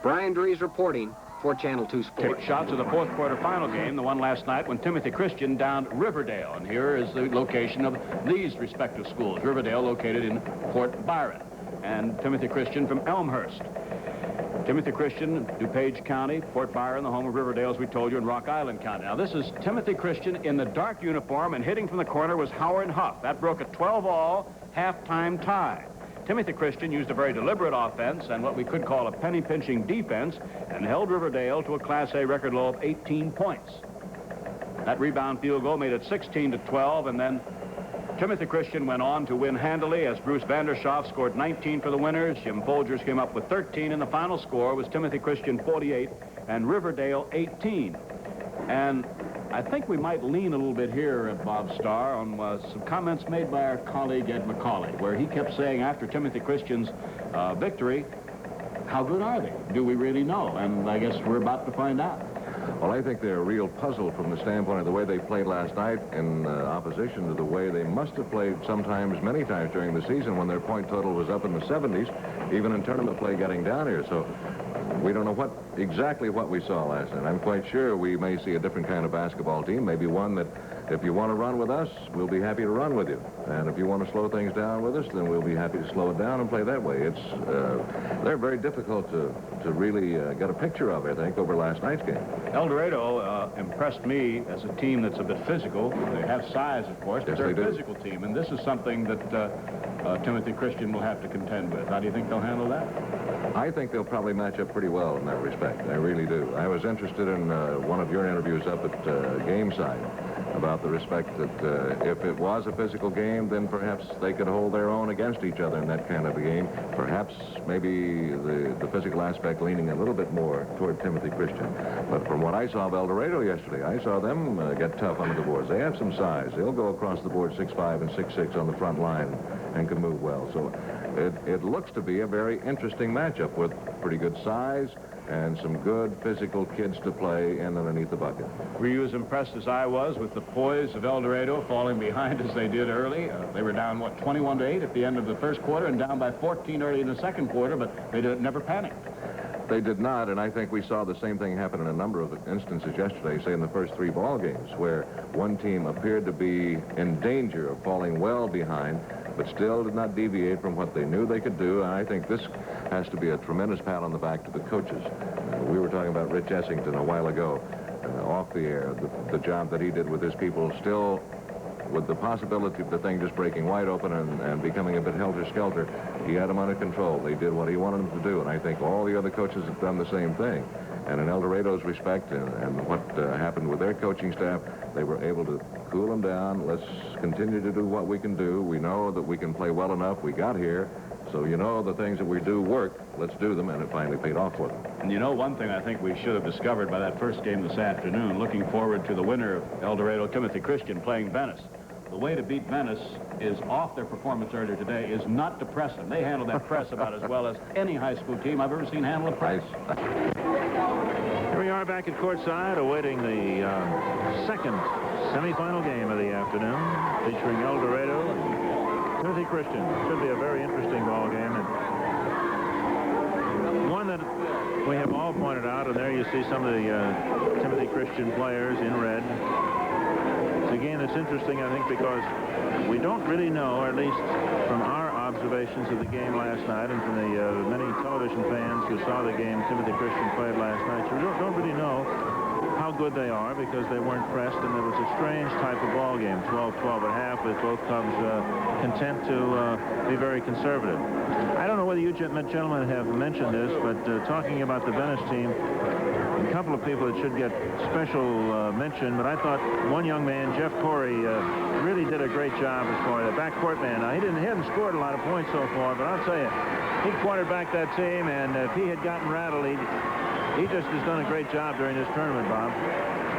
Brian Dries reporting for Channel 2 Sports. Kick shots of the fourth quarter final game, the one last night when Timothy Christian downed Riverdale. And here is the location of these respective schools. Riverdale located in Port Byron, and Timothy Christian from Elmhurst. Timothy Christian, DuPage County, Port Byron, the home of Riverdale, as we told you, in Rock Island County. Now, this is Timothy Christian in the dark uniform, and hitting from the corner was Howard Huff. That broke a 12-all halftime tie. Timothy Christian used a very deliberate offense and what we could call a penny-pinching defense and held Riverdale to a Class A record low of 18 points. That rebound field goal made it 16-12, and then Timothy Christian went on to win handily as Bruce Vandershoff scored 19 for the winners. Jim Folgers came up with 13, and the final score was Timothy Christian 48 and Riverdale 18. And I think we might lean a little bit here at Bob Starr on some comments made by our colleague Ed McCauley, where he kept saying after Timothy Christian's victory, how good are they? Do we really know? And I guess we're about to find out. Well, I think they're a real puzzle from the standpoint of the way they played last night in opposition to the way they must have played sometimes, many times during the season when their point total was up in the 70s, even in tournament play getting down here. So we don't know exactly what we saw last night. I'm quite sure we may see a different kind of basketball team, maybe one that if you want to run with us, we'll be happy to run with you. And if you want to slow things down with us, then we'll be happy to slow it down and play that way. They're very difficult to really get a picture of, I think, over last night's game. Eldorado impressed me as a team that's a bit physical. They have size, of course, but yes, they're a physical team. And this is something that Timothy Christian will have to contend with. How do you think they'll handle that? I think they'll probably match up pretty well in that respect. I really do. I was interested in one of your interviews up at Gameside about the respect that if it was a physical game, then perhaps they could hold their own against each other in that kind of a game. Perhaps maybe the physical aspect leaning a little bit more toward Timothy Christian. But from what I saw of Eldorado yesterday, I saw them get tough under the boards. They have some size. They'll go across the board 6'5" and 6'6" on the front line and can move well. So it looks to be a very interesting matchup with pretty good size and some good physical kids to play in underneath the bucket. Were you as impressed as I was with the poise of Eldorado falling behind as they did early? They were down, 21-8 at the end of the first quarter and down by 14 early in the second quarter, but they never panicked. They did not, and I think we saw the same thing happen in a number of instances yesterday, say in the first 3 ball games, where one team appeared to be in danger of falling well behind, but still did not deviate from what they knew they could do. And I think this has to be a tremendous pat on the back to the coaches. We were talking about Rich Essington a while ago, off the air, the job that he did with his people, still with the possibility of the thing just breaking wide open and becoming a bit helter-skelter. He had them under control. They did what he wanted them to do, and I think all the other coaches have done the same thing. And in Eldorado's respect and what happened with their coaching staff, they were able to cool them down. Let's continue to do what we can do. We know that we can play well enough. We got here. So you know the things that we do work. Let's do them, and it finally paid off for them. And you know one thing I think we should have discovered by that first game this afternoon, looking forward to the winner of Eldorado, Timothy Christian, playing Venice. The way to beat Venice is off their performance earlier today is not to press them. They handle that press about as well as any high school team I've ever seen handle a press. Here we are back at courtside awaiting the second semifinal game of the afternoon featuring Eldorado and Timothy Christian. Should be a very interesting ball game, and one that we have all pointed out, and there you see some of the Timothy Christian players in red. It's a game that's interesting, I think, because we don't really know, or at least from our observations of the game last night and from the many television fans who saw the game Timothy Christian played last night, you don't really know how good they are because they weren't pressed, and there was a strange type of ball game, 12-12 at half, with both clubs content to be very conservative. I don't know whether you gentlemen have mentioned this, but talking about the Venice team, a couple of people that should get special mention, but I thought one young man, Jeff Corey, really did a great job as far as the backcourt man. Now, he hadn't scored a lot of points so far, but I'll tell you, he quarterbacked that team, and if he had gotten rattled, he just has done a great job during this tournament, Bob.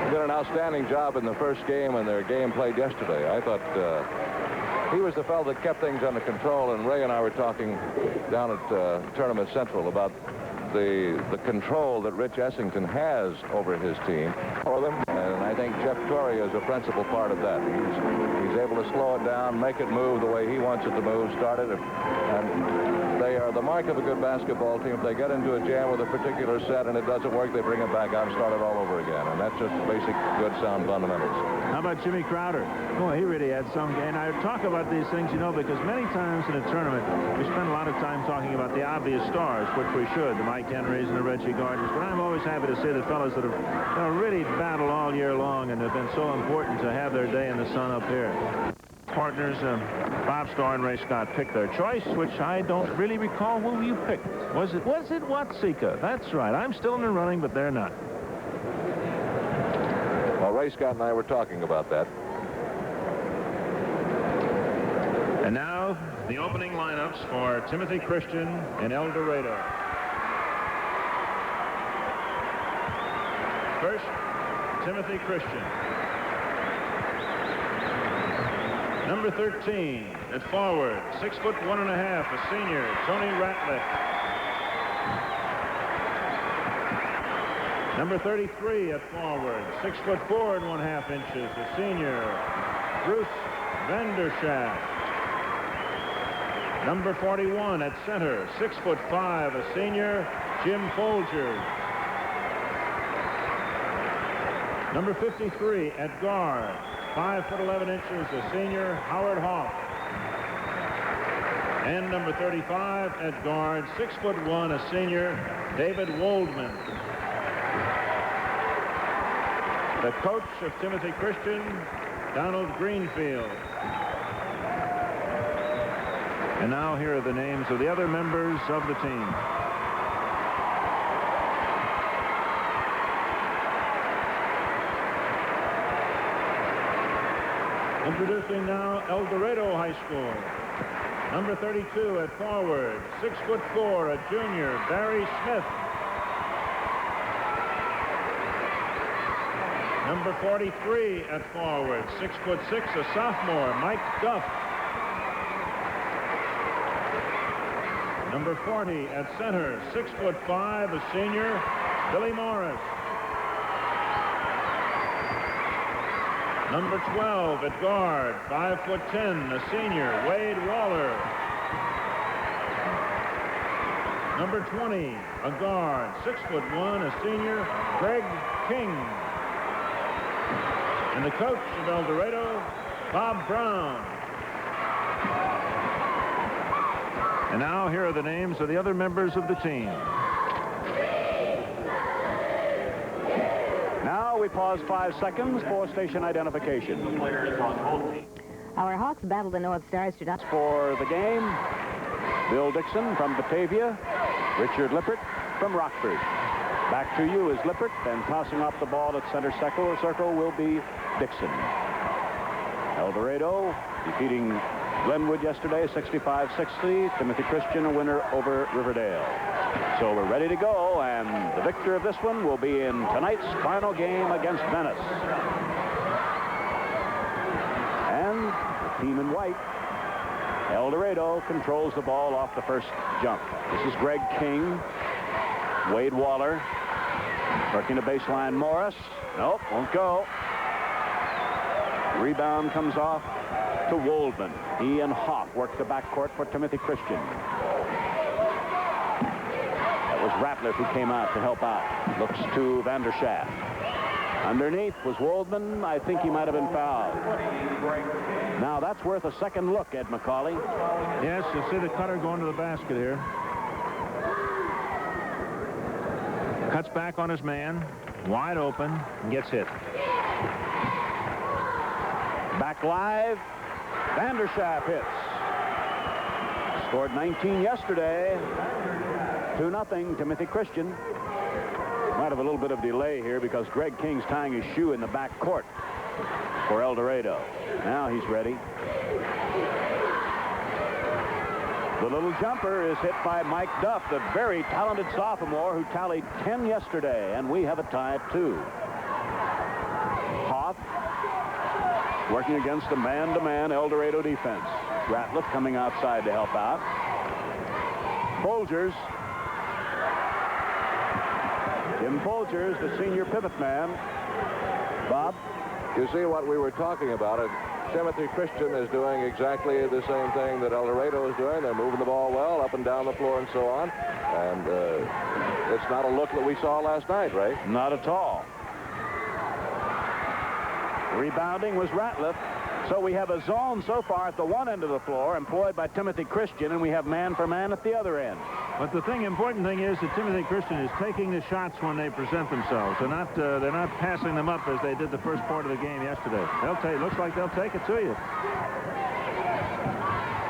He did an outstanding job in the first game and their game played yesterday. I thought he was the fellow that kept things under control, and Ray and I were talking down at Tournament Central about the control that Rich Essington has over his team for them, and I think Jeff Torrey is a principal part of that. He's able to slow it down, make it move the way he wants it to move, start it, and They are the mark of a good basketball team. If they get into a jam with a particular set and it doesn't work, they bring it back out and start it all over again. And that's just basic, good, sound fundamentals. How about Jimmy Crowder? Boy, he really had some game. I talk about these things, you know, because many times in a tournament, we spend a lot of time talking about the obvious stars, which we should, the Mike Henrys and the Reggie Gardners. But I'm always happy to see the fellas that have really battled all year long and have been so important to have their day in the sun up here. Partners, Bob Starr and Ray Scott picked their choice, which I don't really recall who you picked. Was it Watsika? That's right. I'm still in the running, but they're not. Well, Ray Scott and I were talking about that. And now, the opening lineups for Timothy Christian and Eldorado. First, Timothy Christian. Number 13 at forward, 6'1½", a senior, Tony Ratliff. Number 33 at forward, 6'4½", a senior, Bruce Vanderschaft. Number 41 at center, 6'5", a senior, Jim Folgers. Number 53 at guard, 5'11", a senior, Howard Hoff. And number 35 at guard, 6'1", a senior, David Waldman. The coach of Timothy Christian, Donald Greenfield. And now here are the names of the other members of the team. Introducing now Eldorado High School. Number 32 at forward, 6'4", a junior, Barry Smith. Number 43 at forward, 6'6", a sophomore, Mike Duff. Number 40 at center, 6'5", a senior, Billy Morris. Number 12 at guard, 5'10", a senior, Wade Waller. Number 20, a guard, 6'1", a senior, Greg King. And the coach of Eldorado, Bob Brown. And now here are the names of the other members of the team. Now we pause 5 seconds for station identification. Our Hawks battle the North Stars to... For the game, Bill Dixon from Batavia, Richard Lippert from Rockford. Back to you is Lippert, and tossing off the ball at center circle will be Dixon. Eldorado defeating Glenwood yesterday, 65-60. Timothy Christian a winner over Riverdale. So we're ready to go, and the victor of this one will be in tonight's final game against Venice. And the team in white, Eldorado, controls the ball off the first jump. This is Greg King, Wade Waller, working the baseline. Morris, nope, won't go. Rebound comes off to Waldman. He and Hoff work the backcourt for Timothy Christian. That was Ratliff who came out to help out. Looks to Vanderschaft. Underneath was Waldman. I think he might have been fouled. Now that's worth a second look, Ed McCauley. Yes, you'll see the cutter going to the basket here. Cuts back on his man, wide open, and gets hit. Back live, Vanderschaft hits. Scored 19 yesterday. 2-0, Timothy Christian. Might have a little bit of delay here because Greg King's tying his shoe in the back court for Eldorado. Now he's ready. The little jumper is hit by Mike Duff, the very talented sophomore who tallied 10 yesterday, and we have a tie at 2. Hoff working against a man-to-man Eldorado defense. Ratliff coming outside to help out. Folgers. Jim Folgers, the senior pivot man. Bob? You see what we were talking about. Timothy Christian is doing exactly the same thing that Eldorado is doing. They're moving the ball well up and down the floor and so on. And it's not a look that we saw last night, Ray. Not at all. Rebounding was Ratliff. So we have a zone so far at the one end of the floor employed by Timothy Christian, and we have man for man at the other end. But the important thing is that Timothy Christian is taking the shots when they present themselves. They're not passing them up as they did the first part of the game yesterday. Looks like they'll take it to you.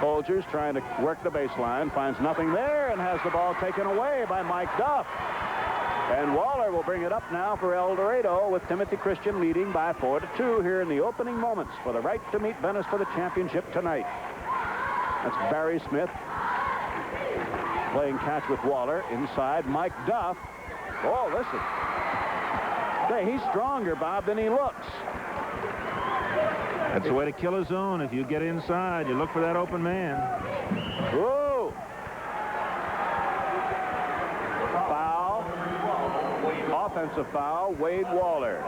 Folgers trying to work the baseline, finds nothing there, and has the ball taken away by Mike Duff. And Waller will bring it up now for Eldorado, with Timothy Christian leading by 4-2 here in the opening moments for the right to meet Venice for the championship tonight. That's Barry Smith playing catch with Waller. Inside, Mike Duff. Oh, listen. Hey, he's stronger, Bob, than he looks. That's the way to kill a zone. If you get inside, you look for that open man. Whoa! Foul. Offensive foul, Wade Waller.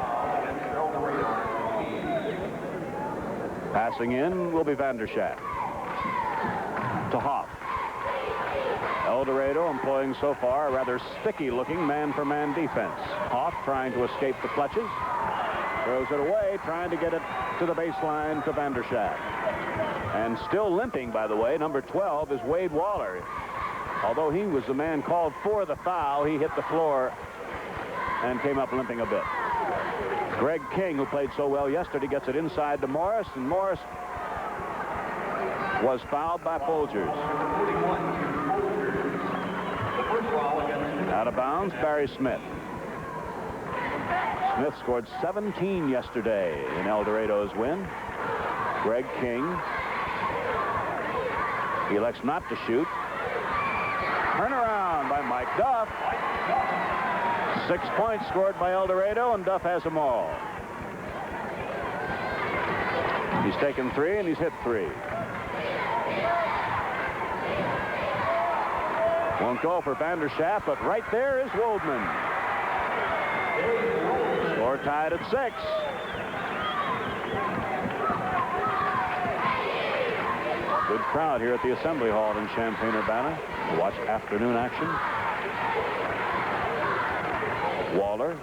Passing in will be Vanderschaft. To Hoff. Eldorado employing so far a rather sticky-looking man-for-man defense. Hoff trying to escape the clutches. Throws it away, trying to get it to the baseline to Vanderschaft. And still limping, by the way, number 12 is Wade Waller. Although he was the man called for the foul, he hit the floor and came up limping a bit. Greg King, who played so well yesterday, gets it inside to Morris, and Morris was fouled by Folgers. Out of bounds, Barry Smith. Smith scored 17 yesterday in Eldorado's win. Greg King elects not to shoot. Turnaround by Mike Duff. 6 points scored by Eldorado, and Duff has them all. He's taken 3, and he's hit 3. Won't go for Vanderschaft, but right there is Woldman. Score tied at 6. Good crowd here at the Assembly Hall in Champaign-Urbana to watch afternoon action. Waller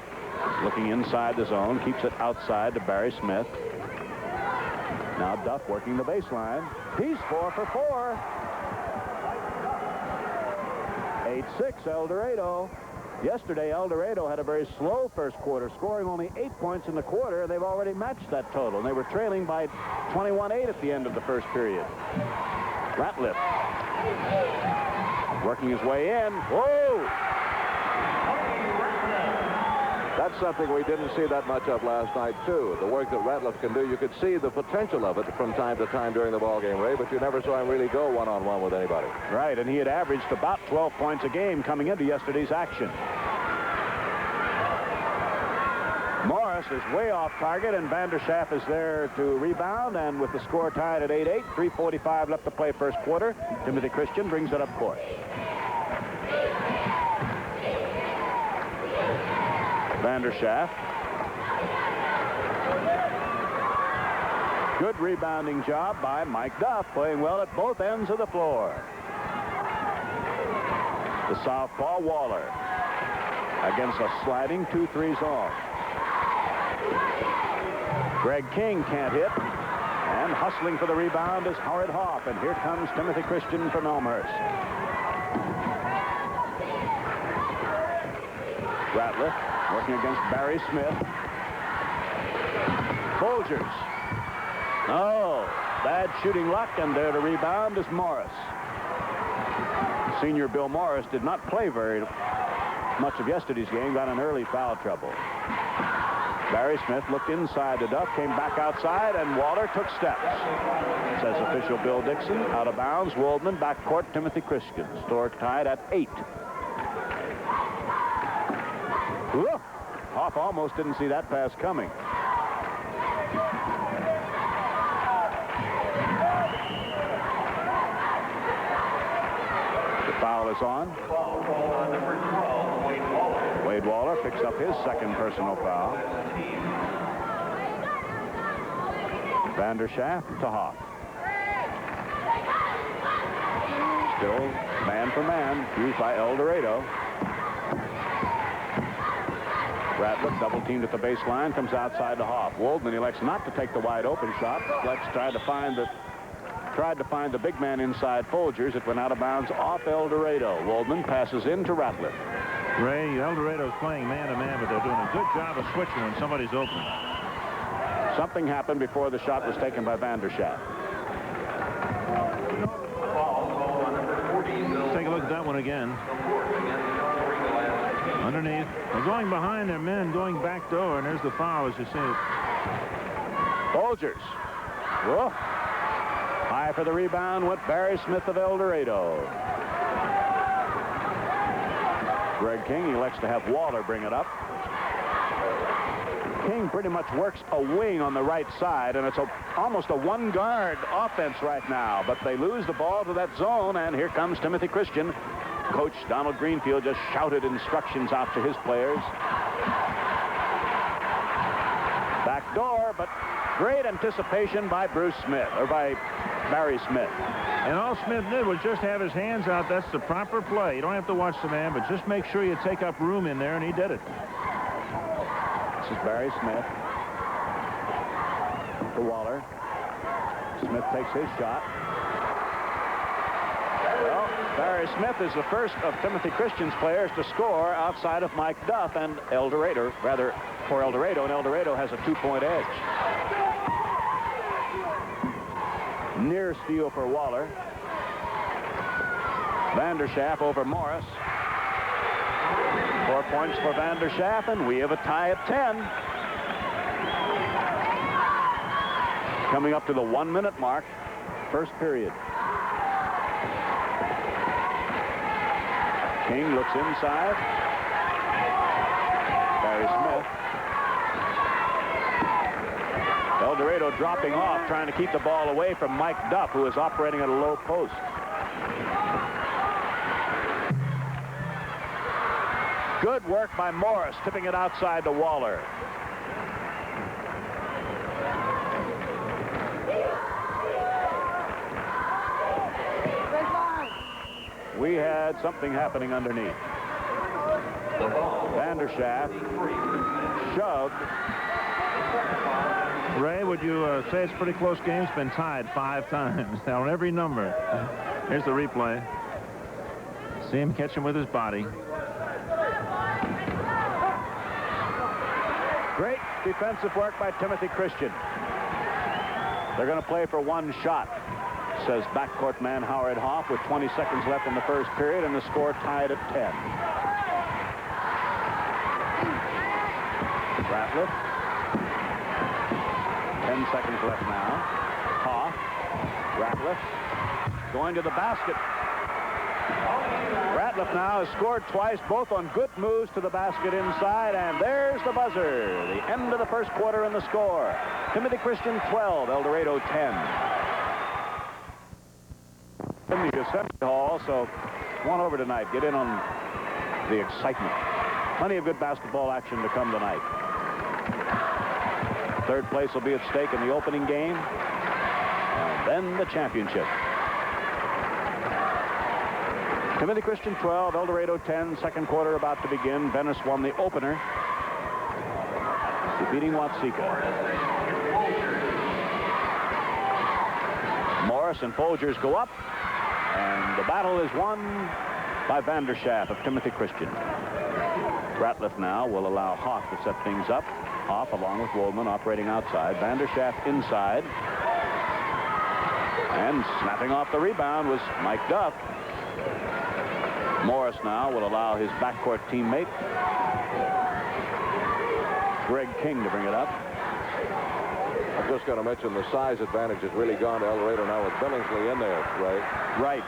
looking inside the zone, keeps it outside to Barry Smith. Now Duff working the baseline. He's 4 for 4. 8-6 Eldorado. Yesterday, Eldorado had a very slow first quarter, scoring only 8 points in the quarter. They've already matched that total, and they were trailing by 21-8 at the end of the first period. Ratliff working his way in. Whoa! That's something we didn't see that much of last night, too. The work that Ratliff can do, you could see the potential of it from time to time during the ballgame, Ray, but you never saw him really go one-on-one with anybody. Right, and he had averaged about 12 points a game coming into yesterday's action. Morris is way off target, and Vanderschaft is there to rebound, and with the score tied at 8-8, 3:45 left to play first quarter, Timothy Christian brings it up court. Vanderschaft. Good rebounding job by Mike Duff, playing well at both ends of the floor. The southpaw Waller against a sliding 2-3 zone. Greg King can't hit, and hustling for the rebound is Howard Hoff, and here comes Timothy Christian from Elmhurst. Ratliff working against Barry Smith. Folgers. Oh, bad shooting luck, and there to rebound is Morris. Senior Bill Morris did not play very much of yesterday's game, got in early foul trouble. Barry Smith looked inside to Duff, came back outside, and Waller took steps. Says official Bill Dixon. Out of bounds, Woldman, backcourt, Timothy Christian. Score tied at 8. Look, Hoff almost didn't see that pass coming. The foul is on. Wade Waller picks up his second personal foul. Vanderschaft to Hoff. Still man for man, used by Eldorado. Ratliff double teamed at the baseline, comes outside to Hoff. Waldman elects not to take the wide open shot. Flex tried to find the big man inside Folgers. It went out of bounds off Eldorado. Waldman passes in to Ratliff. Ray, Eldorado's playing man-to-man, but they're doing a good job of switching when somebody's open. Something happened before the shot was taken by Vanderschaft. Take a look at that one again. Underneath. They're going behind their men, going back door, and there's the foul, as you see. Folgers. Whoa. High for the rebound went Barry Smith of Eldorado. Greg King elects to have Waller bring it up. King pretty much works a wing on the right side, and it's almost a one-guard offense right now. But they lose the ball to that zone, and here comes Timothy Christian. Coach Donald Greenfield just shouted instructions out to his players. Back door, but great anticipation by Bruce Smith, or by Barry Smith. And all Smith did was just have his hands out. That's the proper play. You don't have to watch the man, but just make sure you take up room in there, and he did it. This is Barry Smith. To Waller. Smith takes his shot. Well, Barry Smith is the first of Timothy Christian's players to score outside of Mike Duff and Eldorado, rather for Eldorado, and Eldorado has a 2-point edge. Near steal for Waller. Vanderschaft over Morris. 4 points for Vanderschaft, and we have a tie at 10. Coming up to the 1-minute mark, first period. King looks inside. Barry Smith. Eldorado dropping off, trying to keep the ball away from Mike Duff, who is operating at a low post. Good work by Morris, tipping it outside to Waller. We had something happening underneath. Vanderschaft shoved. Ray, would you say it's a pretty close game? It's been tied 5 times on every number. Here's the replay. See him catch him with his body. Great defensive work by Timothy Christian. They're going to play for one shot, says backcourt man Howard Hoff, with 20 seconds left in the first period, and the score tied at 10. Ratliff. 10 seconds left now. Hoff. Ratliff. Going to the basket. Ratliff now has scored twice, both on good moves to the basket inside, and there's the buzzer. The end of the first quarter and the score. Timothy Christian 12, Eldorado 10. In the assembly hall, so come on over tonight. Get in on the excitement. Plenty of good basketball action to come tonight. Third place will be at stake in the opening game, and then the championship. Timothy Christian 12, Eldorado 10, second quarter about to begin. Venice won the opener, defeating Watseka. Morris and Folgers go up, and the battle is won by Vanderschaft of Timothy Christian. Ratliff now will allow Hoff to set things up. Hoff, along with Waldman, operating outside. Vanderschaft inside. And snapping off the rebound was Mike Duff. Morris now will allow his backcourt teammate, Greg King, to bring it up. I'm just going to mention the size advantage has really gone to Eldorado now with Billingsley in there, right? Right.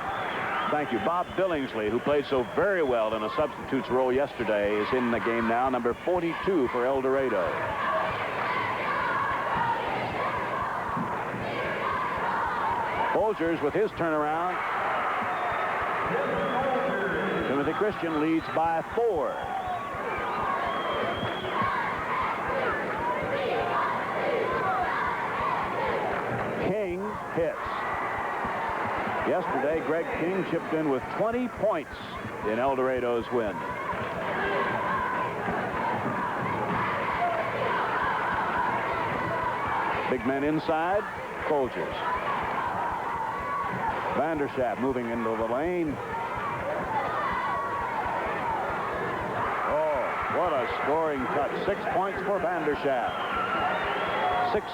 Thank you. Bob Billingsley, who played so very well in a substitute's role yesterday, is in the game now, number 42 for Eldorado. Folgers with his turnaround. Timothy Christian leads by 4. Greg King chipped in with 20 points in Eldorado's win. Big men inside, Folgers. Vanderschaft moving into the lane. Oh, what a scoring touch. 6 points for Vanderschaft.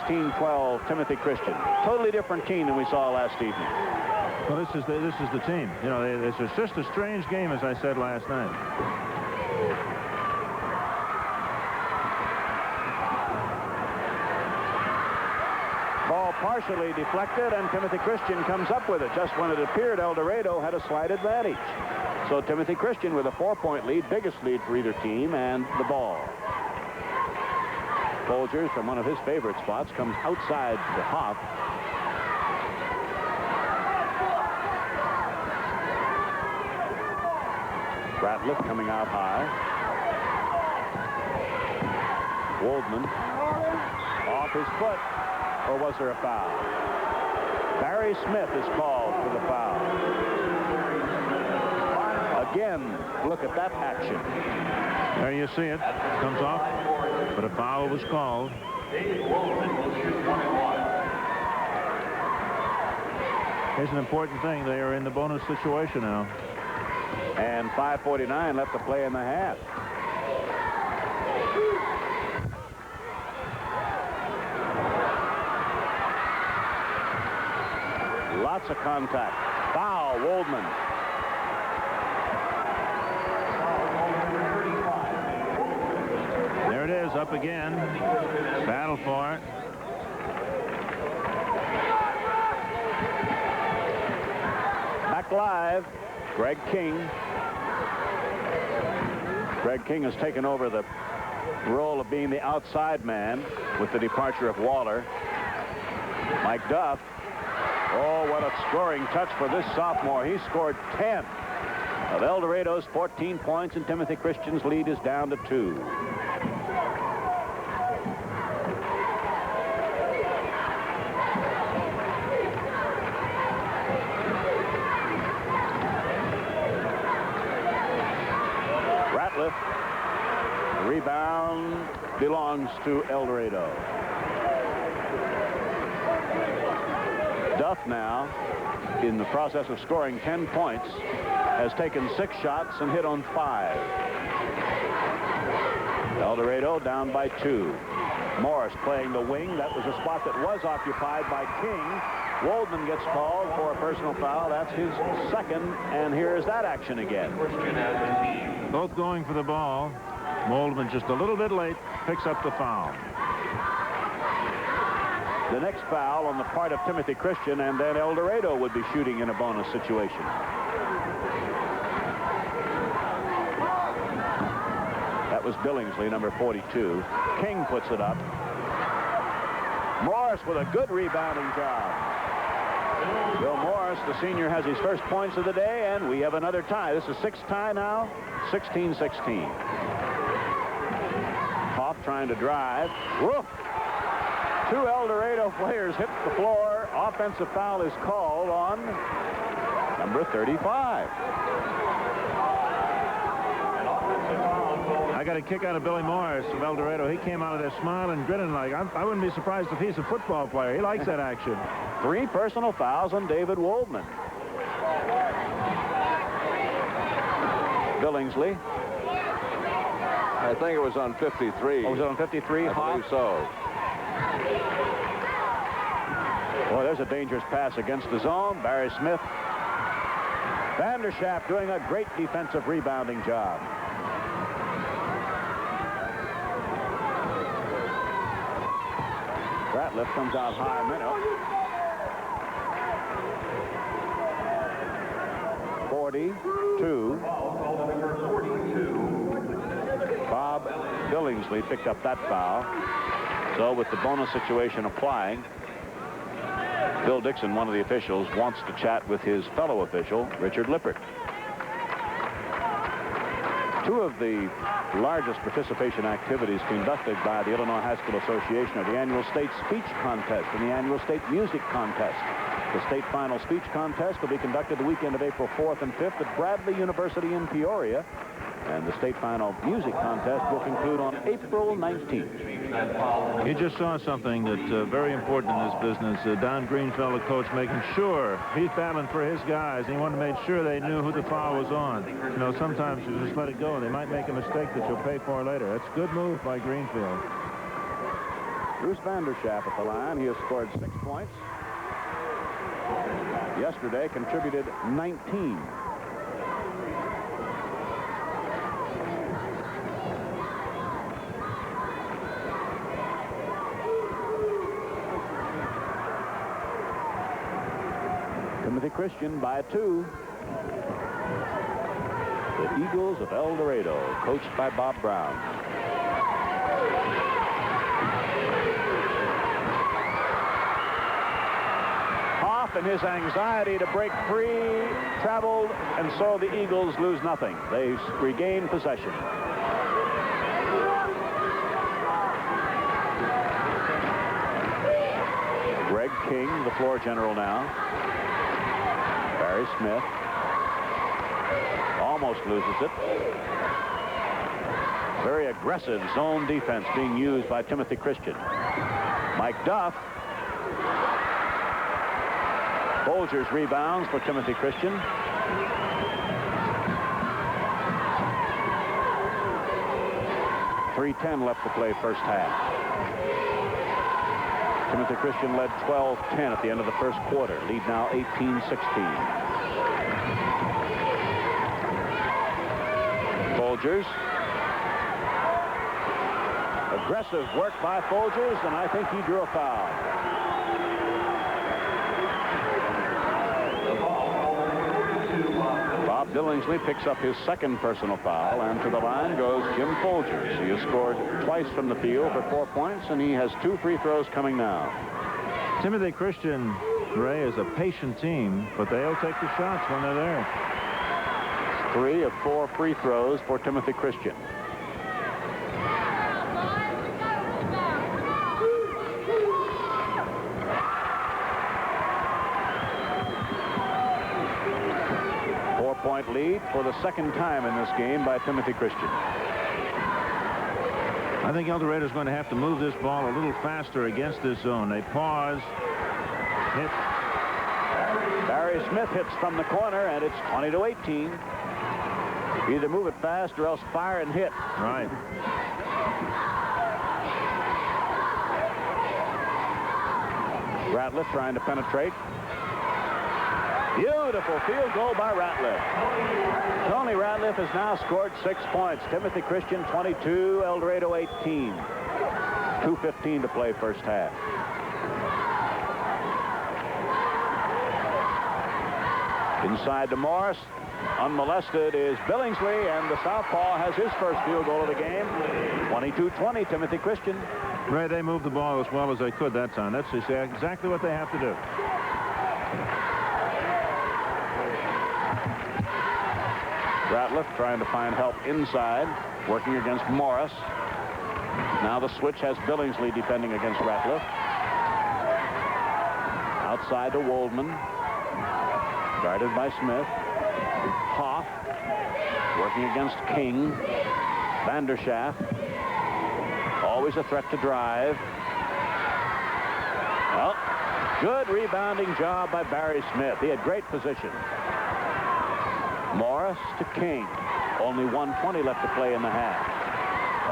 16-12, Timothy Christian. Totally different team than we saw last evening. Well, this is the team. You know, it's just a strange game, as I said last night. Ball partially deflected, and Timothy Christian comes up with it. Just when it appeared Eldorado had a slight advantage. So Timothy Christian with a 4-point lead, biggest lead for either team, and the ball. Folgers, from one of his favorite spots, comes outside to Hoff. Ratliff coming out high. Waldman off his foot. Or was there a foul? Barry Smith is called for the foul. Again, look at that action. There you see it. Comes off, but a foul was called. Here's an important thing. They are in the bonus situation now. And 5:49 left to play in the half. Lots of contact. Foul, Waldman. There it is, up again. Battle for it. Back live, Greg King. Greg King has taken over the role of being the outside man with the departure of Waller. Mike Duff. Oh, what a scoring touch for this sophomore. He scored 10 of Eldorado's 14 points, and Timothy Christian's lead is down to 2. Ratliff. The rebound belongs to Eldorado. Duff now, in the process of scoring 10 points, has taken 6 shots and hit on 5. Eldorado down by 2. Morris playing the wing. That was a spot that was occupied by King. Waldman gets called for a personal foul. That's his second, and here's that action again. Both going for the ball. Waldman just a little bit late, picks up the foul. The next foul on the part of Timothy Christian, and then Eldorado would be shooting in a bonus situation. That was Billingsley, number 42. King puts it up. Morris with a good rebounding job. Bill Morris, the senior, has his first points of the day, and we have another tie. This is 6th tie now, 16-16. Hoff trying to drive. Woof! 2 Eldorado players hit the floor. Offensive foul is called on number 35. I got a kick out of Billy Morris of Eldorado. He came out of there smiling and grinning like, I wouldn't be surprised if he's a football player. He likes that action. 3 personal fouls on David Waldman. Billingsley. I think it was on 53. Oh, was it on 53? I believe so. Boy, there's a dangerous pass against the zone. Barry Smith. Vanderschaft doing a great defensive rebounding job. Ratliff comes out high. Minnow. 42. Bob Billingsley picked up that foul. So with the bonus situation applying, Bill Dixon, one of the officials, wants to chat with his fellow official, Richard Lippert. 2 of the largest participation activities conducted by the Illinois High School Association are the annual state speech contest and the annual state music contest. The state final speech contest will be conducted the weekend of April 4th and 5th at Bradley University in Peoria. And the state final music contest will conclude on April 19th. You just saw something that's very important in this business. Don Greenfeld, the coach, making sure he's battling for his guys. And he wanted to make sure they knew who the foul was on. You know, sometimes you just let it go, and they might make a mistake that you'll pay for later. That's a good move by Greenfield. Bruce Vanderschaff at the line. He has scored 6 points. Yesterday contributed 19. Timothy Christian by 2. The Eagles of Eldorado, coached by Bob Brown. Hoff, in his anxiety to break free, traveled, and so the Eagles lose nothing. They regain possession. Greg King, the floor general now. Barry Smith almost loses it. Very aggressive zone defense being used by Timothy Christian. Mike Duff. Folgers rebounds for Timothy Christian. .310 left to play first half. Timothy Christian led 12-10 at the end of the first quarter. Lead now 18-16. Folgers. Aggressive work by Folgers, and I think he drew a foul. Bob Billingsley picks up his second personal foul, and to the line goes Jim Folgers. He has scored twice from the field for 4 points, and he has 2 free throws coming now. Timothy Christian, Ray, is a patient team, but they'll take the shots when they're there. 3 of 4 free throws for Timothy Christian. Four-point lead for the second time in this game by Timothy Christian. I think Eldorado's going to have to move this ball a little faster against this zone. They pause. Hit. Barry Smith hits from the corner, and it's 20-18. Either move it fast or else fire and hit. Right. Ratliff trying to penetrate. Beautiful field goal by Ratliff. Tony Ratliff has now scored 6 points. Timothy Christian 22, Eldorado 18. 2:15 to play first half. Inside to Morris. Unmolested is Billingsley, and the southpaw has his first field goal of the game. 22-20, Timothy Christian. Ray, they moved the ball as well as they could that time. That's exactly what they have to do. Ratliff trying to find help inside, working against Morris. Now the switch has Billingsley defending against Ratliff. Outside to Waldman. Guarded by Smith. Hoff working against King. Vanderschaff. Always a threat to drive. Well, good rebounding job by Barry Smith. He had great position. Morris to King. Only 1:20 left to play in the half.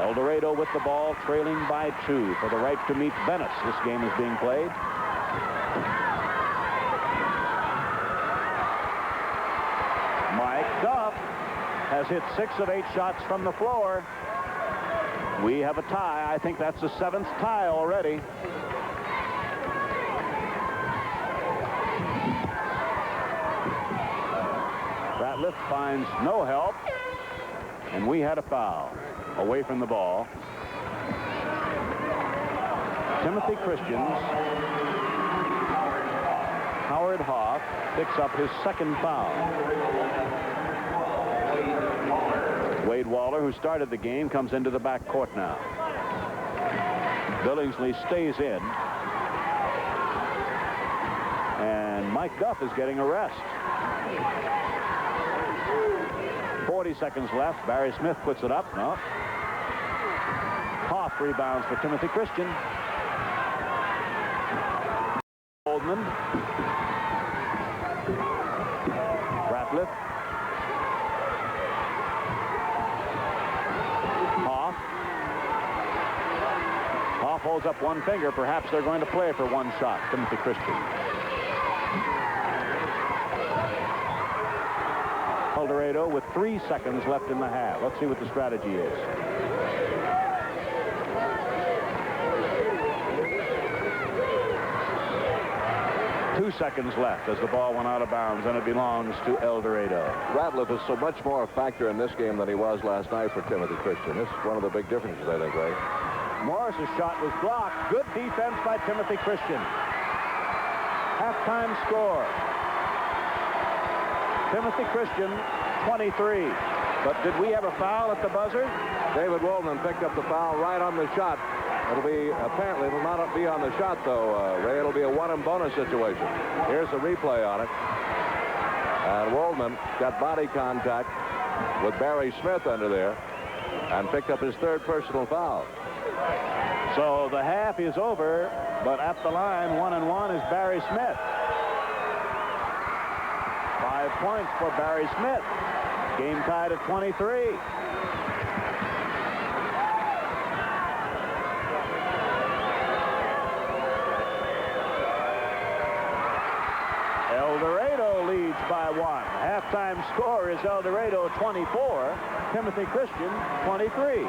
Eldorado with the ball, trailing by 2 for the right to meet Venice. This game is being played. Mike Duff has hit 6 of 8 shots from the floor. We have a tie. I think that's the 7th tie already. Ratliff finds no help, and we had a foul away from the ball. Timothy Christian's Howard Hoff picks up his second foul. Wade Waller, who started the game, comes into the backcourt now. Billingsley stays in. And and Mike Duff is getting a rest. 40 seconds left. Barry Smith puts it up. No. Hoff rebounds for Timothy Christian. Goldman. Ratliff. Hoff. Hoff holds up one finger. Perhaps they're going to play for one shot. Timothy Christian. Eldorado with 3 seconds left in the half. Let's see what the strategy is. Two seconds left as the ball went out of bounds, and it belongs to Eldorado. Ratliff is so much more a factor in this game than he was last night for Timothy Christian. This is one of the big differences, I think, Ray. Morris's shot was blocked. Good defense by Timothy Christian. Halftime score. Timothy Christian, 23. But did we have a foul at the buzzer? David Waldman picked up the foul right on the shot. Apparently it'll not be on the shot, though, Ray. It'll be a one-and bonus situation. Here's the replay on it. And Waldman got body contact with Barry Smith under there and picked up his third personal foul. So the half is over, but at the line, 1-and-1 is Barry Smith. 5 points for Barry Smith. Game tied at 23. Eldorado leads by 1. Halftime score is Eldorado 24, Timothy Christian 23.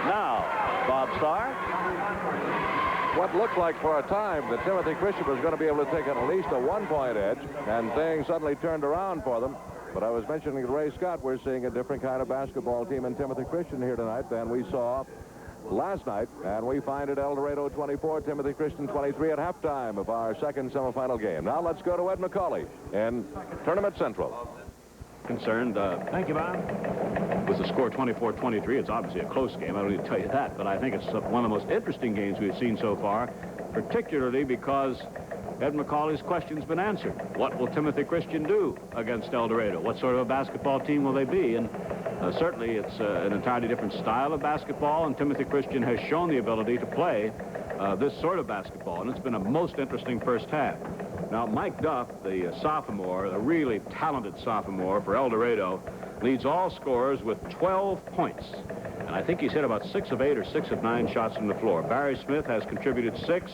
Now, Bob Starr. What looked like for a time that Timothy Christian was going to be able to take at least a one-point edge, and things suddenly turned around for them. But I was mentioning to Ray Scott, we're seeing a different kind of basketball team in Timothy Christian here tonight than we saw last night, and we find it Eldorado 24, Timothy Christian 23 at halftime of our second semifinal game. Now let's go to Ed McCauley in Tournament Central. Concerned. Thank you, Bob. With the score 24-23, it's obviously a close game. I don't need to tell you that, but I think it's one of the most interesting games we've seen so far, particularly because Ed McCauley's question's been answered. What will Timothy Christian do against Eldorado? What sort of a basketball team will they be? And certainly it's an entirely different style of basketball, and Timothy Christian has shown the ability to play this sort of basketball, and it's been a most interesting first half. Now, Mike Duff, the sophomore, a really talented sophomore for Eldorado, leads all scorers with 12 points. And I think he's hit about 6 of 8 or 6 of 9 shots from the floor. Barry Smith has contributed 6,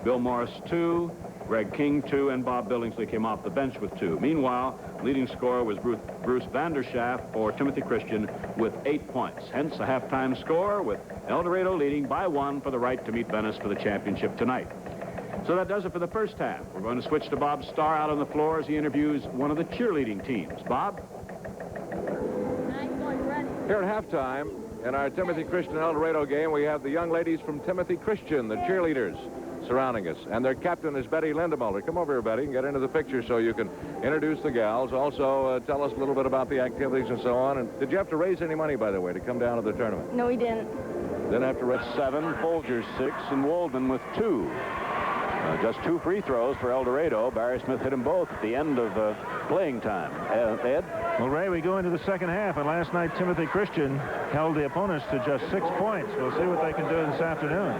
Bill Morris 2, Greg King 2, and Bob Billingsley came off the bench with 2. Meanwhile, leading scorer was Bruce Vanderschaft for Timothy Christian with 8 points. Hence, a halftime score with Eldorado leading by 1 for the right to meet Venice for the championship tonight. So that does it for the first half. We're going to switch to Bob Starr out on the floor as he interviews one of the cheerleading teams. Bob? Here at halftime in our Timothy Christian Eldorado game, we have the young ladies from Timothy Christian, the cheerleaders, surrounding us. And their captain is Betty Lindemulder. Come over here, Betty, and get into the picture so you can introduce the gals. Also, tell us a little bit about the activities and so on. And did you have to raise any money, by the way, to come down to the tournament? No, we didn't. Didn't have to raise 7, Folgers 6, and Waldman with 2. Just 2 free throws for Eldorado. Barry Smith hit them both at the end of playing time. Ed? Well, Ray, we go into the second half, and last night Timothy Christian held the opponents to just 6 points. We'll see what they can do this afternoon.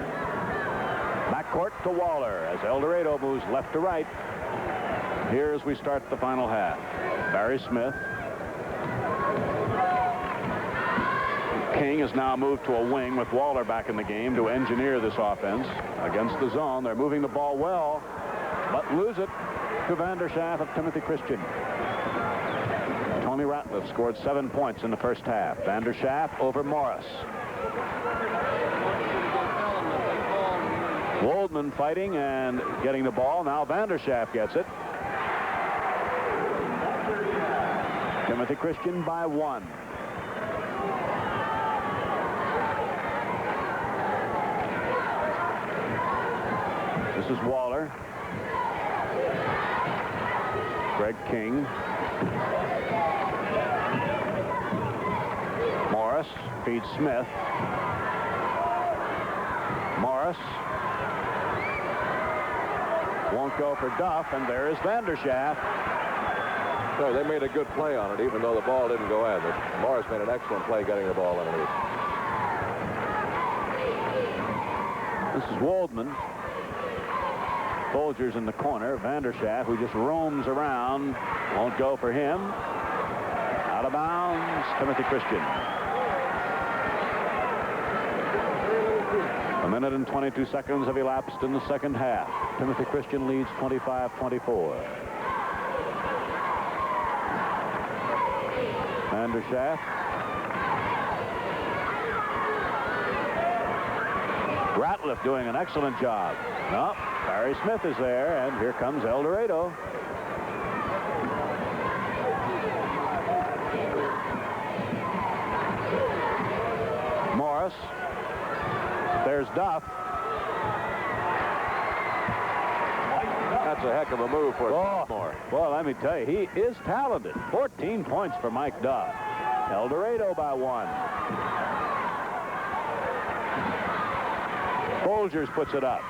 Backcourt to Waller as Eldorado moves left to right. Here as we start the final half. Barry Smith. King has now moved to a wing with Waller back in the game to engineer this offense against the zone. They're moving the ball well, but lose it to Vanderschaft of Timothy Christian. Tony Ratliff scored 7 points in the first half. Vanderschaft over Morris. Waldman fighting and getting the ball. Now Vanderschaft gets it. Timothy Christian by 1. This is Waller. Greg King. Morris feeds Smith. Morris won't won't go for Duff, and there is Vanderschaft. So they made a good play on it, even though the ball didn't go in. But Morris made an excellent play getting the ball underneath. This is Waldman. Folger's in the corner. Vanderschaft, who just roams around, won't go for him. Out of bounds, Timothy Christian. A minute and 22 seconds have elapsed in the second half. Timothy Christian leads 25-24. Vanderschaft. Ratliff doing an excellent job. No, Barry Smith is there, and here comes Eldorado. Morris. There's Duff. That's a heck of a move for Moore. Well, let me tell you, he is talented. 14 points for Mike Duff. Eldorado by 1. Folgers puts it up.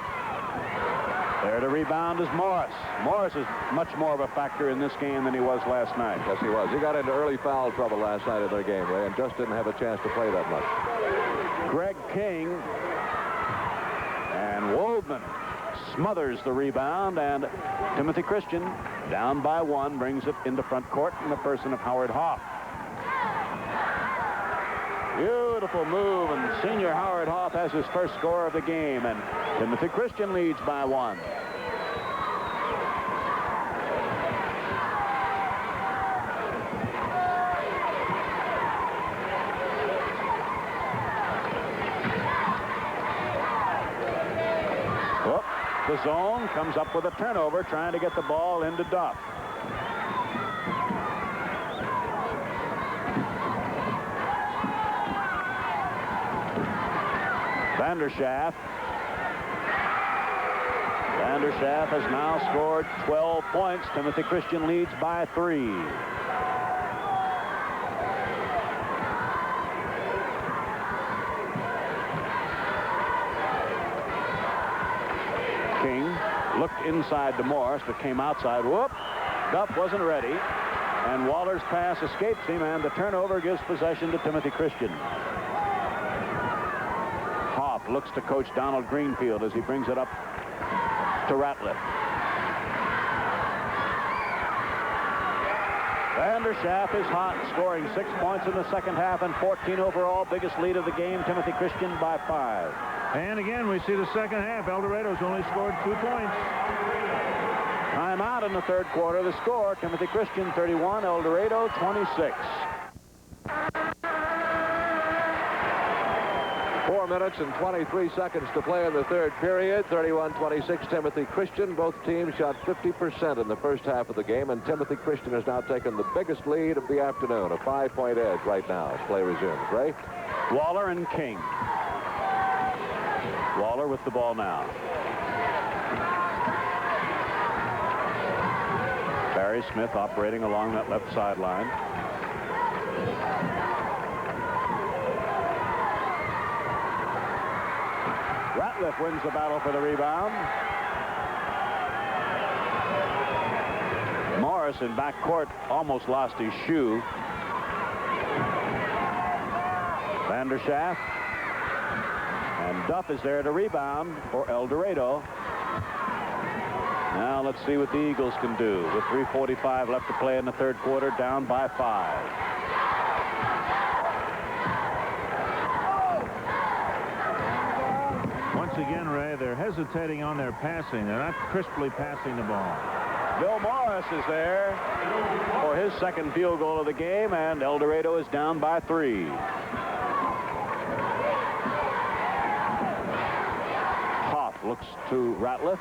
There to rebound is Morris. Morris is much more of a factor in this game than he was last night. Yes, he was. He got into early foul trouble last night in their game, Ray, and just didn't have a chance to play that much. Greg King and Waldman smothers the rebound, and Timothy Christian, down by 1, brings it into front court in the person of Howard Hoff. Beautiful move, and senior Howard Hoff has his first score of the game, and Timothy Christian leads by 1. The zone comes up with a turnover, trying to get the ball into Duff. Vanderschaft. Vanderschaft has now scored 12 points. Timothy Christian leads by 3. King looked inside to Morris, but came outside. Whoop! Duff wasn't ready, and Waller's pass escapes him, and the turnover gives possession to Timothy Christian. Hoff looks to Coach Donald Greenfield as he brings it up to Ratliff. Vanderschaft is hot, scoring 6 points in the second half and 14 overall. Biggest lead of the game, Timothy Christian by 5. And again, we see the second half. Eldorado's only scored 2 points. Timeout in the third quarter. The score, Timothy Christian 31, Eldorado 26. 4 minutes and 23 seconds to play in the third period. 31-26, Timothy Christian. Both teams shot 50% in the first half of the game, and Timothy Christian has now taken the biggest lead of the afternoon, a 5-point edge right now as play resumes. Ray? Waller and King. Waller with the ball now. Barry Smith operating along that left sideline. Ratliff wins the battle for the rebound. Morris in backcourt almost lost his shoe. Vanderschaft. And Duff is there to rebound for Eldorado. Now let's see what the Eagles can do. With 3:45 left to play in the third quarter, down by 5. Once again, Ray, they're hesitating on their passing. They're not crisply passing the ball. Bill Morris is there for his second field goal of the game, and Eldorado is down by 3. Looks to Ratliff.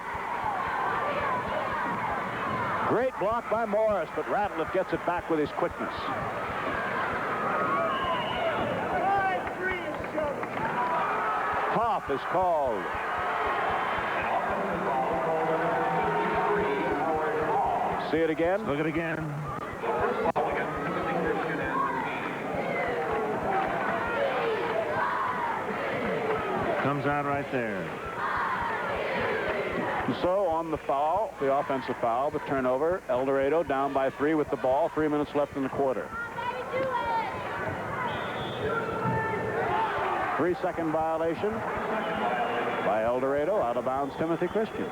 Great block by Morris, but Ratliff gets it back with his quickness. Hoff is called. See it again? Look at it again. Comes out right there. So on the foul, the offensive foul, the turnover, Eldorado down by 3 with the ball. 3 minutes left in the quarter. 3-second violation by Eldorado. Out of bounds, Timothy Christian.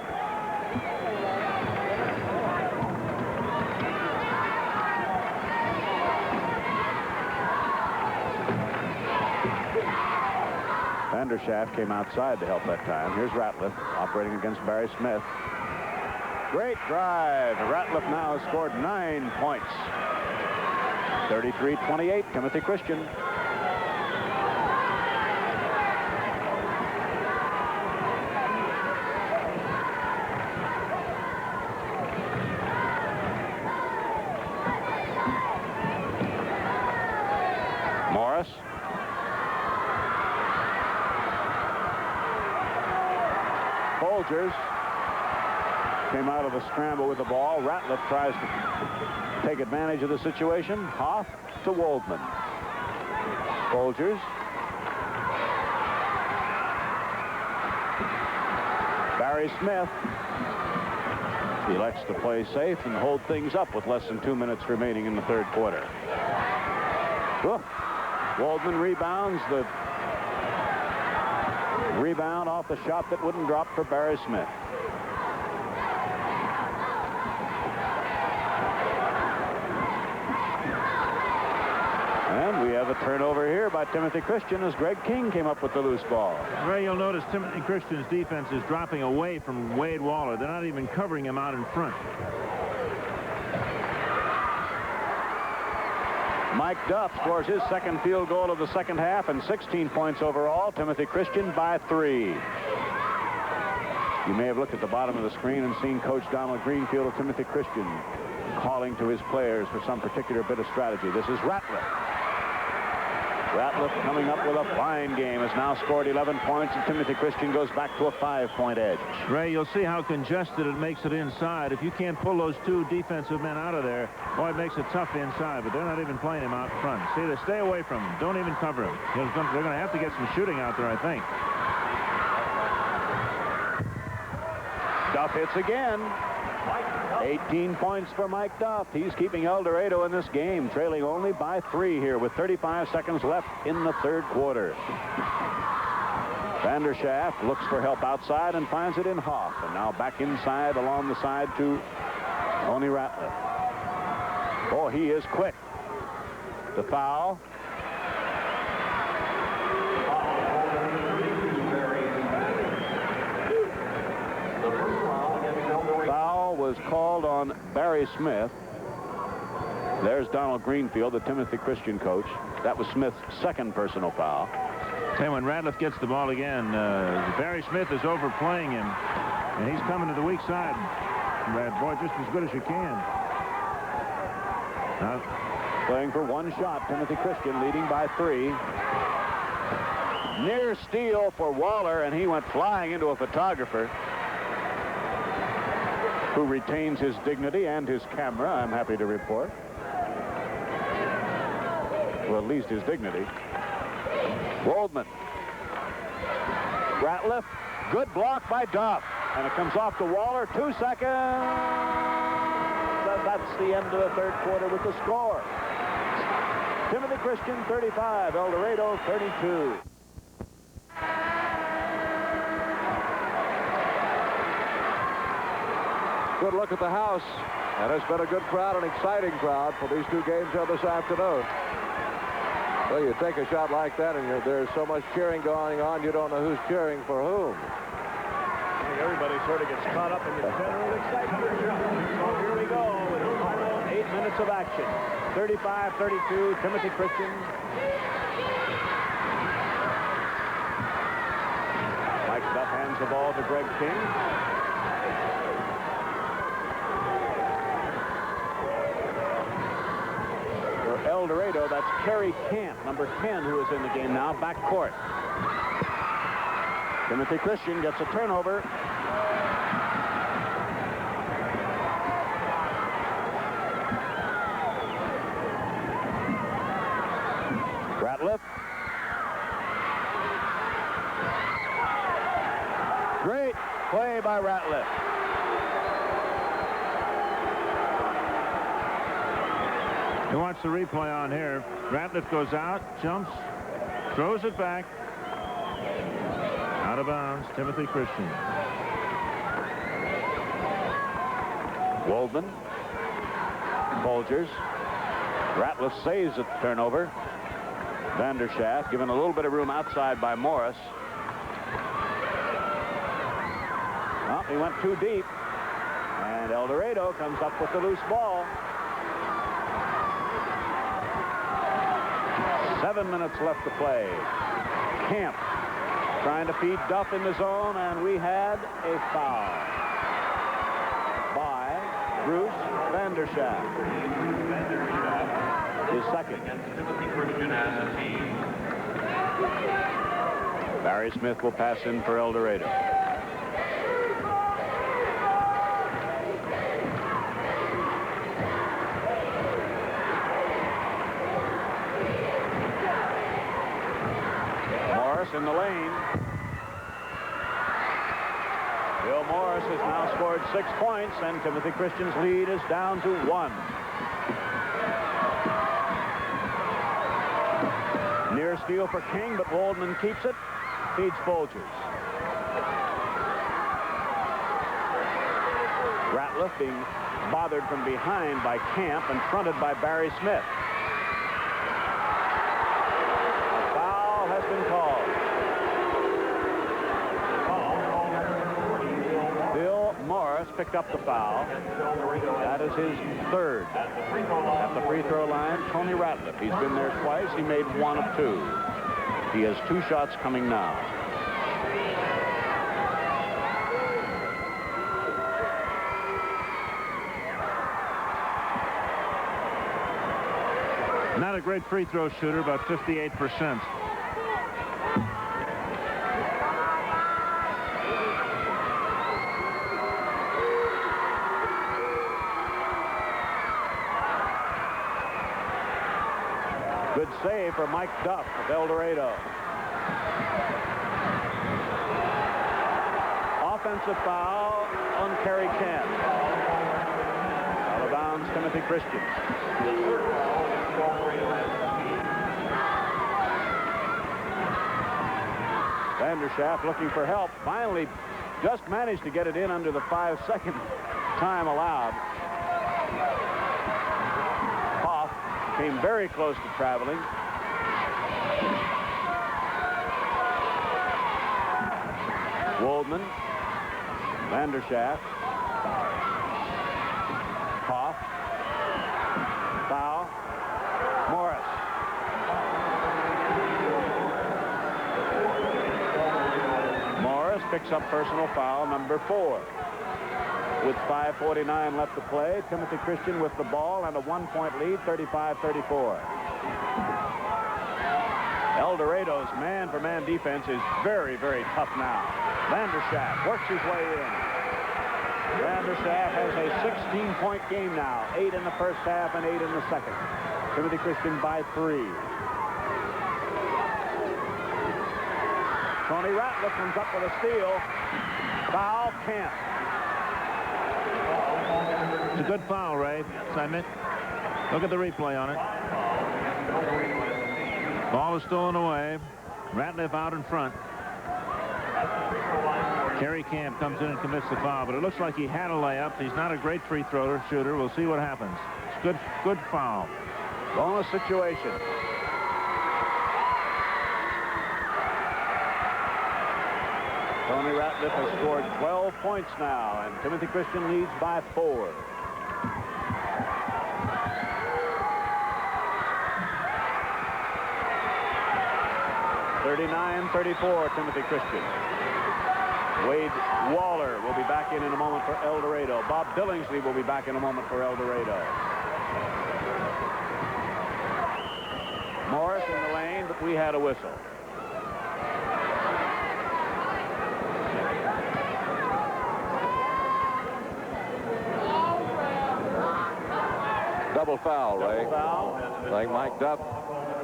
Vanderschaft came outside to help that time. Here's Ratliff operating against Barry Smith. Great drive. Ratliff now has scored 9 points. 33-28, Timothy Christian. Morris. Folgers came out of the scramble with the ball. Ratliff tries to take advantage of the situation. Hoff to Waldman. Folgers. Barry Smith elects to play safe and hold things up with less than 2 minutes remaining in the third quarter. Ooh. Waldman rebounds. The rebound off the shot that wouldn't drop for Barry Smith. And we have a turnover here by Timothy Christian as Greg King came up with the loose ball. Ray, you'll notice Timothy Christian's defense is dropping away from Wade Waller. They're not even covering him out in front. Mike Duff scores his second field goal of the second half and 16 points overall. Timothy Christian by 3. You may have looked at the bottom of the screen and seen Coach Donald Greenfield of Timothy Christian calling to his players for some particular bit of strategy. This is Ratliff. Ratliff coming up with a fine game, has now scored 11 points, and Timothy Christian goes back to a 5-point edge. Ray, you'll see how congested it makes it inside. If you can't pull those 2 defensive men out of there, boy, it makes it tough inside, but they're not even playing him out front. See, they stay away from him. Don't even cover him. They're going to have to get some shooting out there, I think. Duff hits again. 18 points for Mike Duff. He's keeping Eldorado in this game, trailing only by 3 here with 35 seconds left in the third quarter. Vanderschaft looks for help outside and finds it in Hoff. And now back inside along the side to Tony Ratliff. Oh, he is quick. The foul. Foul was called on Barry Smith. There's Donald Greenfield, the Timothy Christian coach. That was Smith's second personal foul. Hey, when Ratliff gets the ball again, Barry Smith is overplaying him, and he's coming to the weak side. Boy, just as good as you can. Playing for one shot, Timothy Christian leading by 3. Near steal for Waller, and he went flying into a photographer who retains his dignity and his camera, I'm happy to report. Well, at least his dignity. Waldman. Ratliff. Good block by Duff. And it comes off to Waller. 2 seconds. And that's the end of the third quarter with the score. Timothy Christian, 35. Eldorado, 32. Good look at the house. And it's been a good crowd, an exciting crowd for these 2 games here this afternoon. Well, you take a shot like that, and there's so much cheering going on, you don't know who's cheering for whom. I think everybody sort of gets caught up in the general excitement. So here we go with the final 8 minutes of action. 35-32, Timothy Christian. Mike Duff hands the ball to Greg King. Eldorado, that's Kerry Camp, number 10, who is in the game now, backcourt. Timothy Christian gets a turnover. Ratliff. Great play by Ratliff. You watch the replay on here. Ratliff goes out, jumps, throws it back. Out of bounds, Timothy Christian. Waldman. Folgers. Ratliff saves the turnover. Vanderschaft given a little bit of room outside by Morris. Well, he went too deep. And Eldorado comes up with the loose ball. 7 minutes left to play. Camp trying to feed Duff in the zone, and we had a foul by Bruce Vanderschaft. His second. Barry Smith will pass in for Eldorado. In the lane. Bill Morris has now scored 6 points, and Timothy Christian's lead is down to 1. Near steal for King, but Waldman keeps it. Feeds Folgers. Ratliff being bothered from behind by Camp and fronted by Barry Smith. A foul has been called. Picked up the foul. That is his third. At the free throw line, Tony Ratliff. He's been there twice. He made 1 of 2. He has 2 shots coming now. Not a great free throw shooter, about 58%. Good save for Mike Duff of Eldorado. Offensive foul on Kerry Camp. Out of bounds, Timothy Christian. Vanderschaft looking for help. Finally just managed to get it in under the 5-second time allowed. Came very close to traveling. Waldman, Vanderschaft, Hoff, foul, Morris. Morris picks up personal foul number 4. With 5:49 left to play, Timothy Christian with the ball and a 1-point lead, 35-34. Eldorado's man-for-man defense is very, very tough now. Vanderschaft works his way in. Vanderschaft has a 16-point game now, 8 in the first half and 8 in the second. Timothy Christian by 3. Tony Ratliff comes up with a steal. Foul, Camp. It's a good foul, Ray. Simon. Look at the replay on it. Ball is stolen away. Ratliff out in front. Kerry Camp comes in and commits the foul, but it looks like he had a layup. He's not a great free throw shooter. We'll see what happens. It's good foul. Bonus situation. Tony Ratliff has scored 12 points now, and Timothy Christian leads by 4. (39-34) Timothy Christian. Wade Waller will be back in a moment for Eldorado. Bob Billingsley will be back in a moment for Eldorado. Morris in the lane, but we had a whistle. Double foul, Ray. Double foul. Like Mike Duff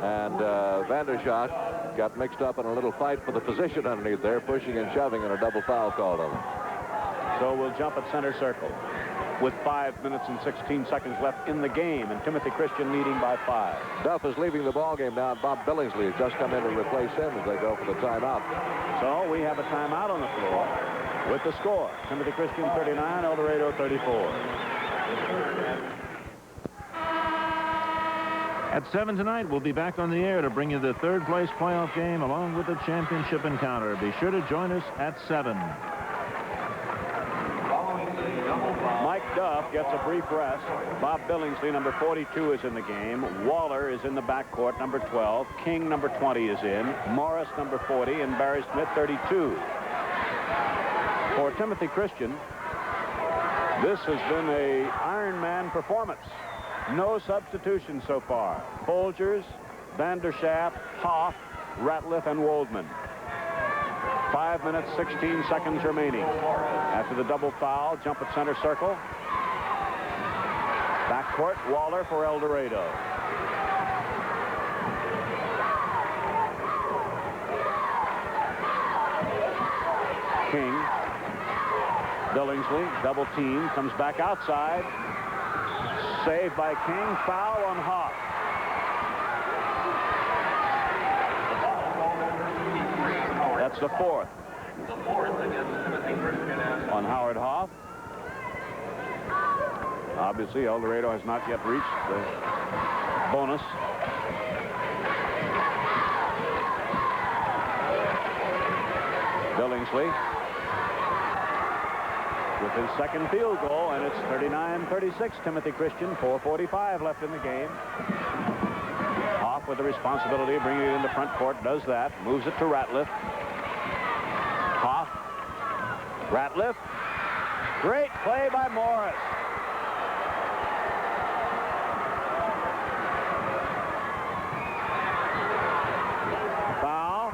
and Vanderschaft got mixed up in a little fight for the position underneath there, pushing and shoving, and a double foul called on him. So we'll jump at center circle with 5 minutes and 16 seconds left in the game, and Timothy Christian leading by 5. Duff is leaving the ball game now, and Bob Billingsley has just come in to replace him as they go for the timeout. So we have a timeout on the floor with the score. Timothy Christian 39, Eldorado 34. At 7 tonight, we'll be back on the air to bring you the third-place playoff game along with the championship encounter. Be sure to join us at 7. Mike Duff gets a brief rest. Bob Billingsley, number 42, is in the game. Waller is in the backcourt, number 12. King, number 20, is in. Morris, number 40, and Barry Smith, 32. For Timothy Christian, this has been a Iron Man performance. No substitutions so far. Folgers, Vanderschaft, Hoff, Ratliff, and Waldman. 5 minutes, 16 seconds remaining. After the double foul, jump at center circle. Backcourt, Waller for Eldorado. King, Billingsley, double team, comes back outside. Saved by King, foul on Hoff. That's the fourth. On Howard Hoff. Obviously, Eldorado has not yet reached the bonus. Billingsley with his second field goal, and it's 39-36, Timothy Christian, 4:45 left in the game. Hoff with the responsibility of bringing it into front court, does that, moves it to Ratliff. Hoff, Ratliff, great play by Morris. Foul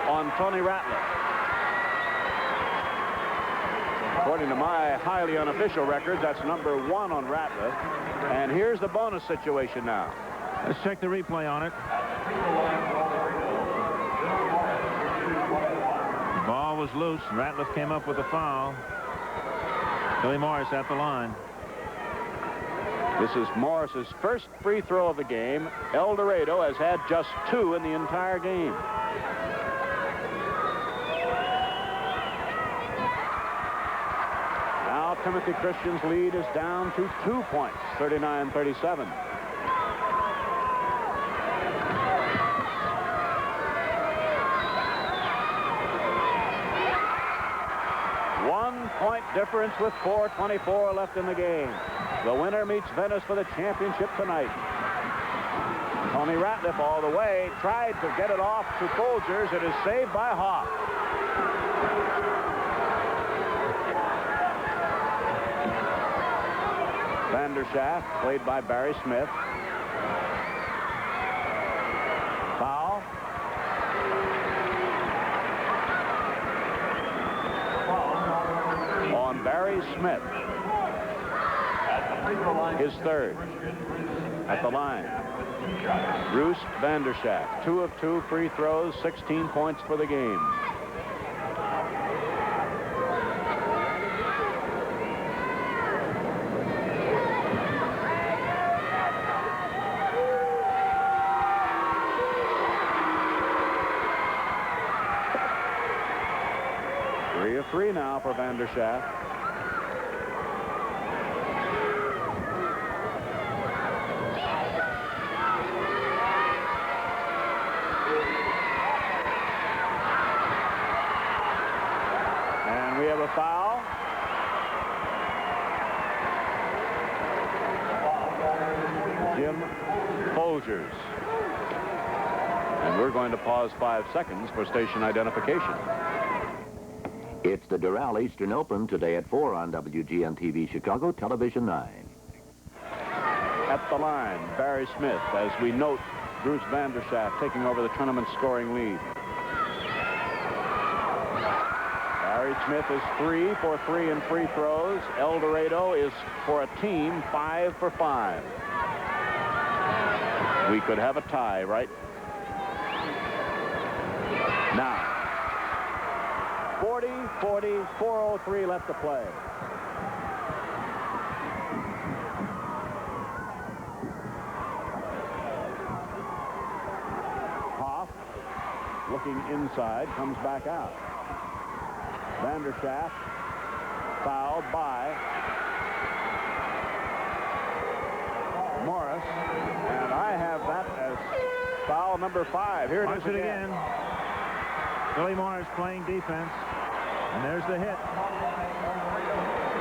on Tony Ratliff. According to my highly unofficial records, that's number 1 on Ratliff. And here's the bonus situation now. Let's check the replay on it. The ball was loose. Ratliff came up with a foul. Billy Morris at the line. This is Morris's first free throw of the game. Eldorado has had just 2 in the entire game. Now Timothy Christian's lead is down to 2 points, 39-37. Point difference with 4:24 left in the game. The winner meets Venice for the championship tonight. Tony Ratliff all the way, tried to get it off to Folgers. It is saved by Hoff. Vanderschaft, played by Barry Smith. Foul. Barry Smith, his third at the line. Bruce Vanderschaft, 2 of 2 free throws, 16 points for the game. Three of 3 now for Vanderschaft. Foul. Jim Folgers. And we're going to pause 5 seconds for station identification. It's the Doral Eastern Open today at 4 on WGN-TV Chicago Television 9. At the line, Barry Smith, as we note Bruce Vanderschaft taking over the tournament scoring lead. Barry Smith is 3 for 3 in free throws. Eldorado is, for a team, 5 for 5. We could have a tie, right? Now, 40-40, 4:03 left to play. Hoff, looking inside, comes back out. Vanderschaft, fouled by Morris, and I have that as foul number 5. Here it is again. Billy Morris playing defense, and there's the hit.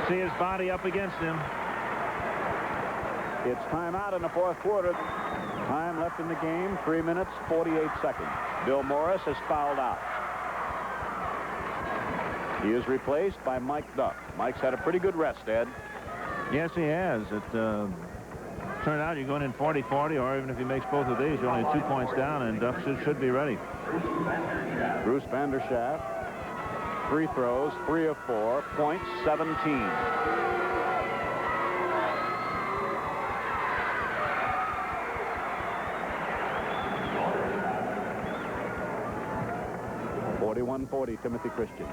See his body up against him. It's timeout in the 4th quarter. Time left in the game, 3 minutes, 48 seconds. Bill Morris has fouled out. He is replaced by Mike Duck. Mike's had a pretty good rest, Ed. Yes, he has. It turned out you're going in 40-40, or even if he makes both of these, you're only 2 points down, and Duck should be ready. Bruce Vanderschaft, free throws, 3 of 4, points 17. .41-40, Timothy Christian.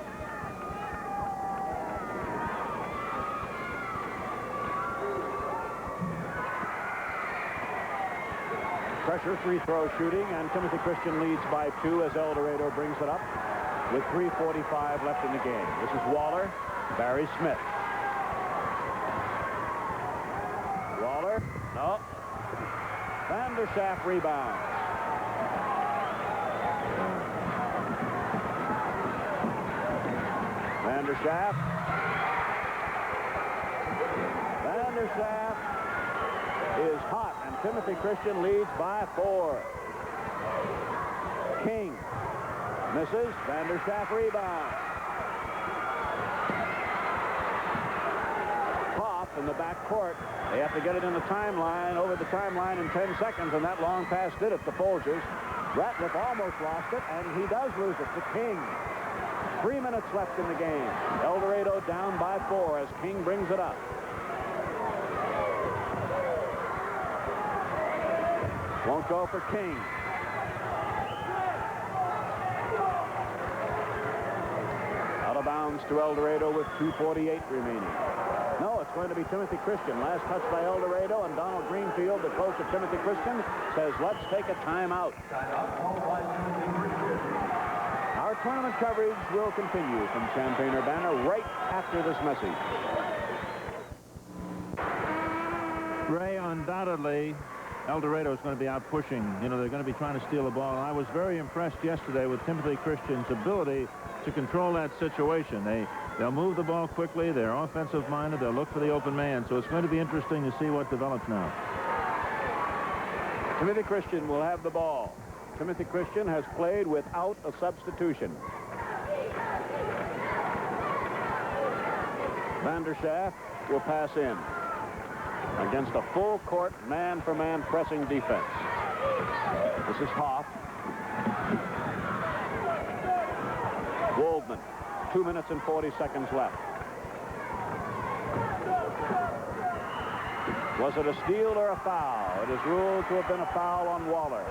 Pressure free throw shooting, and Timothy Christian leads by 2 as Eldorado brings it up with 3:45 left in the game. This is Waller, Barry Smith. Waller, no. Vanderschaft rebounds. Vanderschaft is hot, and Timothy Christian leads by 4. King misses. Vanderschaft rebounds. Hoff in the back court. They have to get it in the timeline, over the timeline in 10 seconds, and that long pass did it to Folgers. Ratliff almost lost it, and he does lose it to King. 3 minutes left in the game. Eldorado down by 4 as King brings it up. Won't go for King. Out of bounds to Eldorado with 2:48 remaining. No, it's going to be Timothy Christian. Last touch by Eldorado, and Donald Greenfield, the coach of Timothy Christian, says, let's take a timeout. Our tournament coverage will continue from Champaign-Urbana right after this message. Ray, undoubtedly, Eldorado is going to be out pushing. You know, they're going to be trying to steal the ball. And I was very impressed yesterday with Timothy Christian's ability to control that situation. They'll move the ball quickly. They're offensive-minded. They'll look for the open man. So it's going to be interesting to see what develops now. Timothy Christian will have the ball. Timothy Christian has played without a substitution. Vanderschaft will pass in against a full-court, man-for-man pressing defense. This is Hoff. Waldman, 2 minutes and 40 seconds left. Was it a steal or a foul? It is ruled to have been a foul on Waller.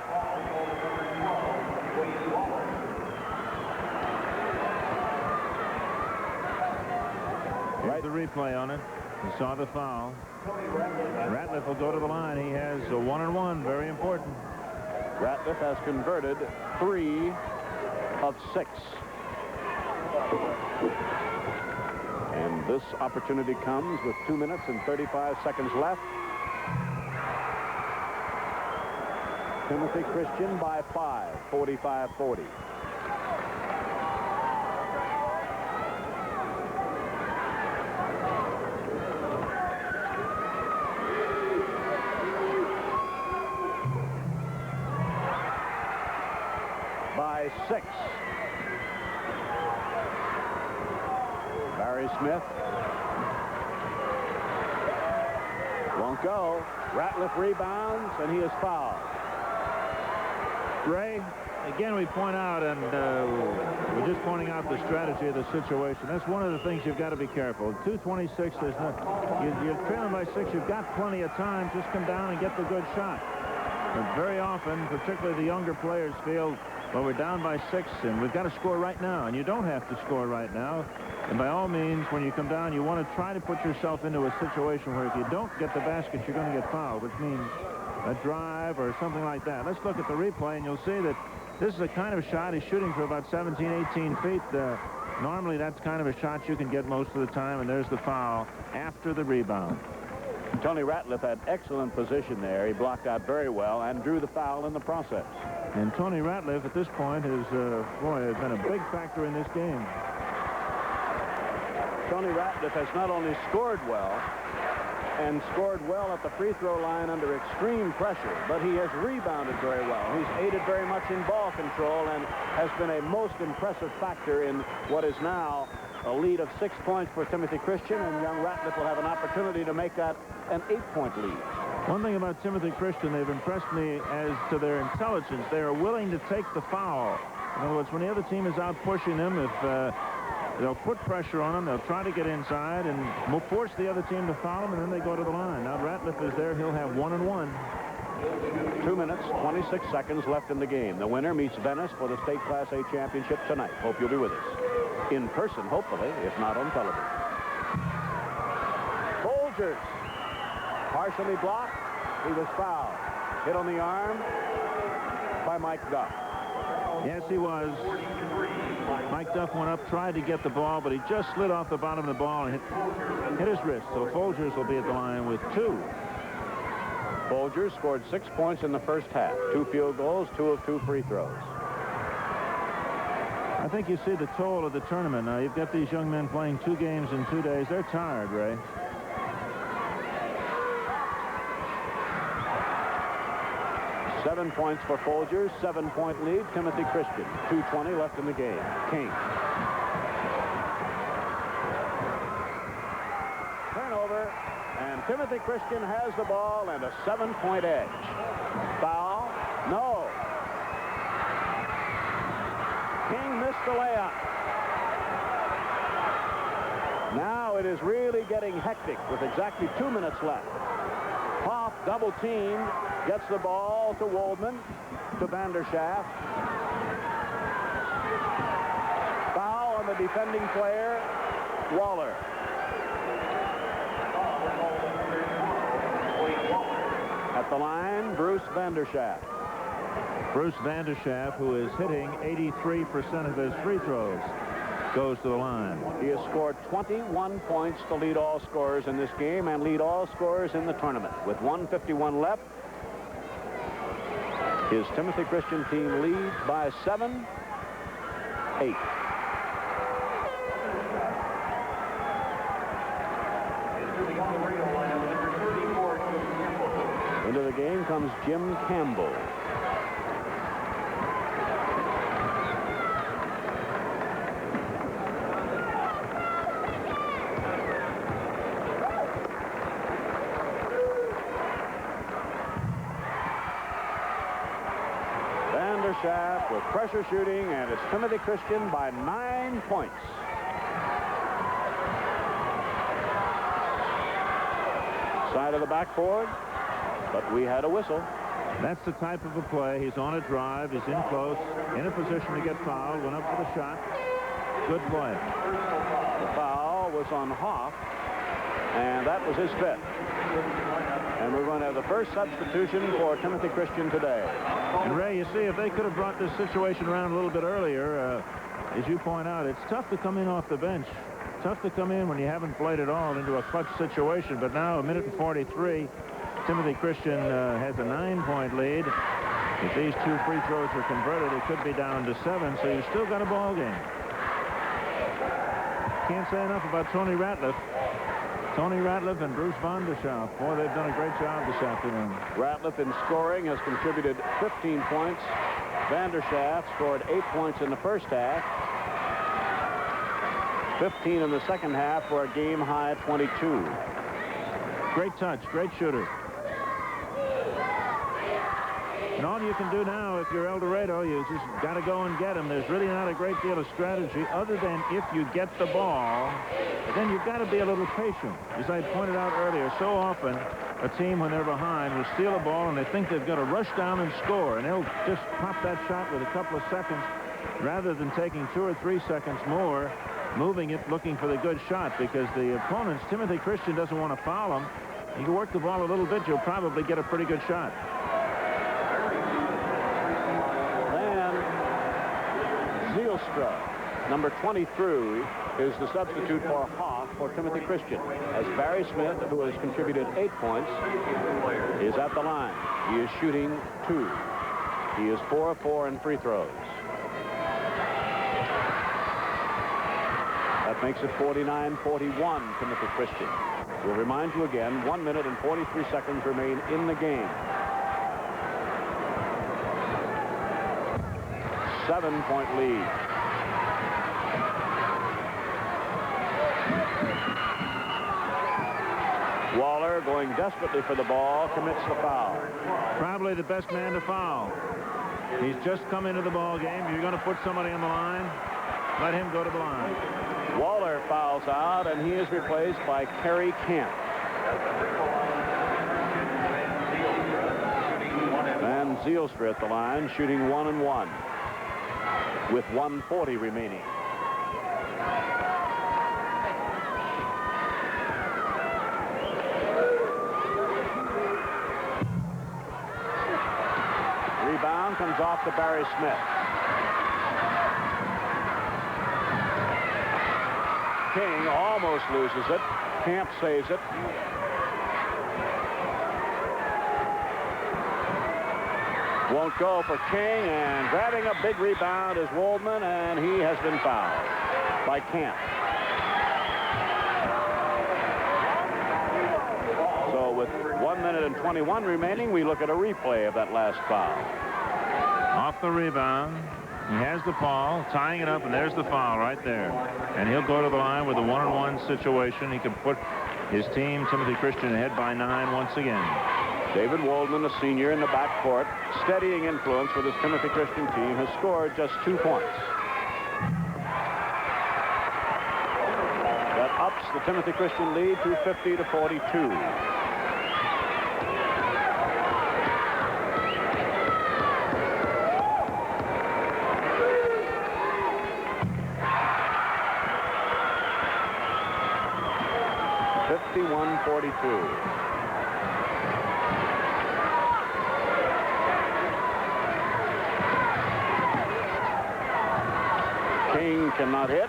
Here's the replay on it. You saw the foul. Ratliff will go to the line. He has a 1-and-1, very important. Ratliff has converted 3 of 6. And this opportunity comes with 2 minutes and 35 seconds left. Timothy Christian by 5, 45-40. By 6. Barry Smith won't go. Ratliff rebounds, and he is fouled. Ray, again, we point out, and we're just pointing out the strategy of the situation. That's one of the things you've got to be careful. 2:26, there's not. You're trailing by 6. You've got plenty of time. Just come down and get the good shot. But very often, particularly the younger players, feel Well, we're down by 6, and we've got to score right now, and you don't have to score right now. And by all means, when you come down, you want to try to put yourself into a situation where if you don't get the basket, you're going to get fouled, which means a drive or something like that. Let's look at the replay, and you'll see that this is a kind of shot he's shooting for about 17, 18 feet. Normally, that's kind of a shot you can get most of the time, and there's the foul after the rebound. Tony Ratliff had excellent position there. He blocked out very well and drew the foul in the process. And Tony Ratliff at this point has been a big factor in this game. Tony Ratliff has not only scored well and scored well at the free throw line under extreme pressure, but he has rebounded very well. He's aided very much in ball control and has been a most impressive factor in what is now a lead of 6 points for Timothy Christian, and young Ratliff will have an opportunity to make that an 8-point lead. One thing about Timothy Christian, they've impressed me as to their intelligence. They are willing to take the foul. In other words, when the other team is out pushing them, if they'll put pressure on them, they'll try to get inside and force the other team to foul them, and then they go to the line. Now Ratliff is there. He'll have 1 and 1. 2 minutes, 26 seconds left in the game. The winner meets Venice for the State Class A championship tonight. Hope you'll be with us. In person, hopefully, if not on television. Folgers. Partially blocked. He was fouled. Hit on the arm by Mike Duff. Yes, he was. Mike Duff went up, tried to get the ball, but he just slid off the bottom of the ball and hit his wrist. So Folgers will be at the line with 2. Folgers scored 6 points in the first half. 2 field goals, 2 of 2 free throws. I think you see the toll of the tournament now. You've got these young men playing 2 games in 2 days. They're tired, Ray. Seven points for Folgers, 7-point lead. Timothy Christian, 2:20 left in the game. King. Turnover, and Timothy Christian has the ball and a 7-point edge. Foul? No. King missed the layup. Now it is really getting hectic with exactly 2 minutes left. Hoff double teamed, gets the ball to Waldman, to Vanderschaft. Foul on the defending player, Waller. At the line, Bruce Vanderschaft. Bruce Vanderschaft, who is hitting 83% of his free throws, goes to the line. He has scored 21 points to lead all scorers in this game and lead all scorers in the tournament. With 1:51 left, his Timothy Christian team leads by 7-8. Into the game comes Jim Campbell. Vanderschaft with pressure shooting, and it's Timothy Christian by 9 points. Side of the backboard, but we had a whistle. That's the type of a play. He's on a drive. He's in close, in a position to get fouled. Went up for the shot. Good play. The foul was on Hoff, and that was his 5th. And we're going to have the first substitution for Timothy Christian today. And Ray, you see, if they could have brought this situation around a little bit earlier, as you point out, it's tough to come in off the bench. Tough to come in when you haven't played at all into a clutch situation. But now, 1:43, Timothy Christian has a 9-point lead. If these 2 free throws are converted, it could be down to 7, so you've still got a ball game. Can't say enough about Tony Ratliff. Tony Ratliff and Bruce Vanderschaft. Boy, they've done a great job this afternoon. Ratliff in scoring has contributed 15 points. Vanderschaft scored 8 points in the first half. 15 in the second half for a game-high 22. Great touch, great shooter. And all you can do now, if you're Eldorado, you just got to go and get him. There's really not a great deal of strategy other than if you get the ball, then you've got to be a little patient. As I pointed out earlier, so often a team, when they're behind, will steal a ball and they think they've got to rush down and score, and they'll just pop that shot with a couple of seconds rather than taking 2 or 3 seconds more, moving it, looking for the good shot, because the opponents, Timothy Christian doesn't want to foul them. You can work the ball a little bit, you'll probably get a pretty good shot. Then Zielstra, number 23, is the substitute for Hoff for Timothy Christian, as Barry Smith, who has contributed 8 points, is at the line. He is shooting 2. He is 4 of 4 in free throws. That makes it 49-41, Timothy Christian. We'll remind you again, 1 minute and 43 seconds remain in the game. 7-point lead. Waller, going desperately for the ball, commits the foul. Probably the best man to foul. He's just come into the ball game. You're going to put somebody on the line, let him go to the line. Waller fouls out, and he is replaced by Kerry Camp. Van Zielstra at the line, shooting 1 and 1 with 1:40 remaining. Rebound comes off to Barry Smith. King almost loses it. Camp saves it. Won't go for King, and grabbing a big rebound is Waldman, and he has been fouled by Camp. So with 1 minute and 21 remaining, we look at a replay of that last foul. Off the rebound. He has the ball, tying it up, and there's the foul right there. And he'll go to the line with a 1-on-1 situation. He can put his team, Timothy Christian, ahead by 9 once again. David Waldman, a senior in the backcourt, steadying influence for this Timothy Christian team, has scored just 2 points. That ups the Timothy Christian lead to 50-42. King cannot hit.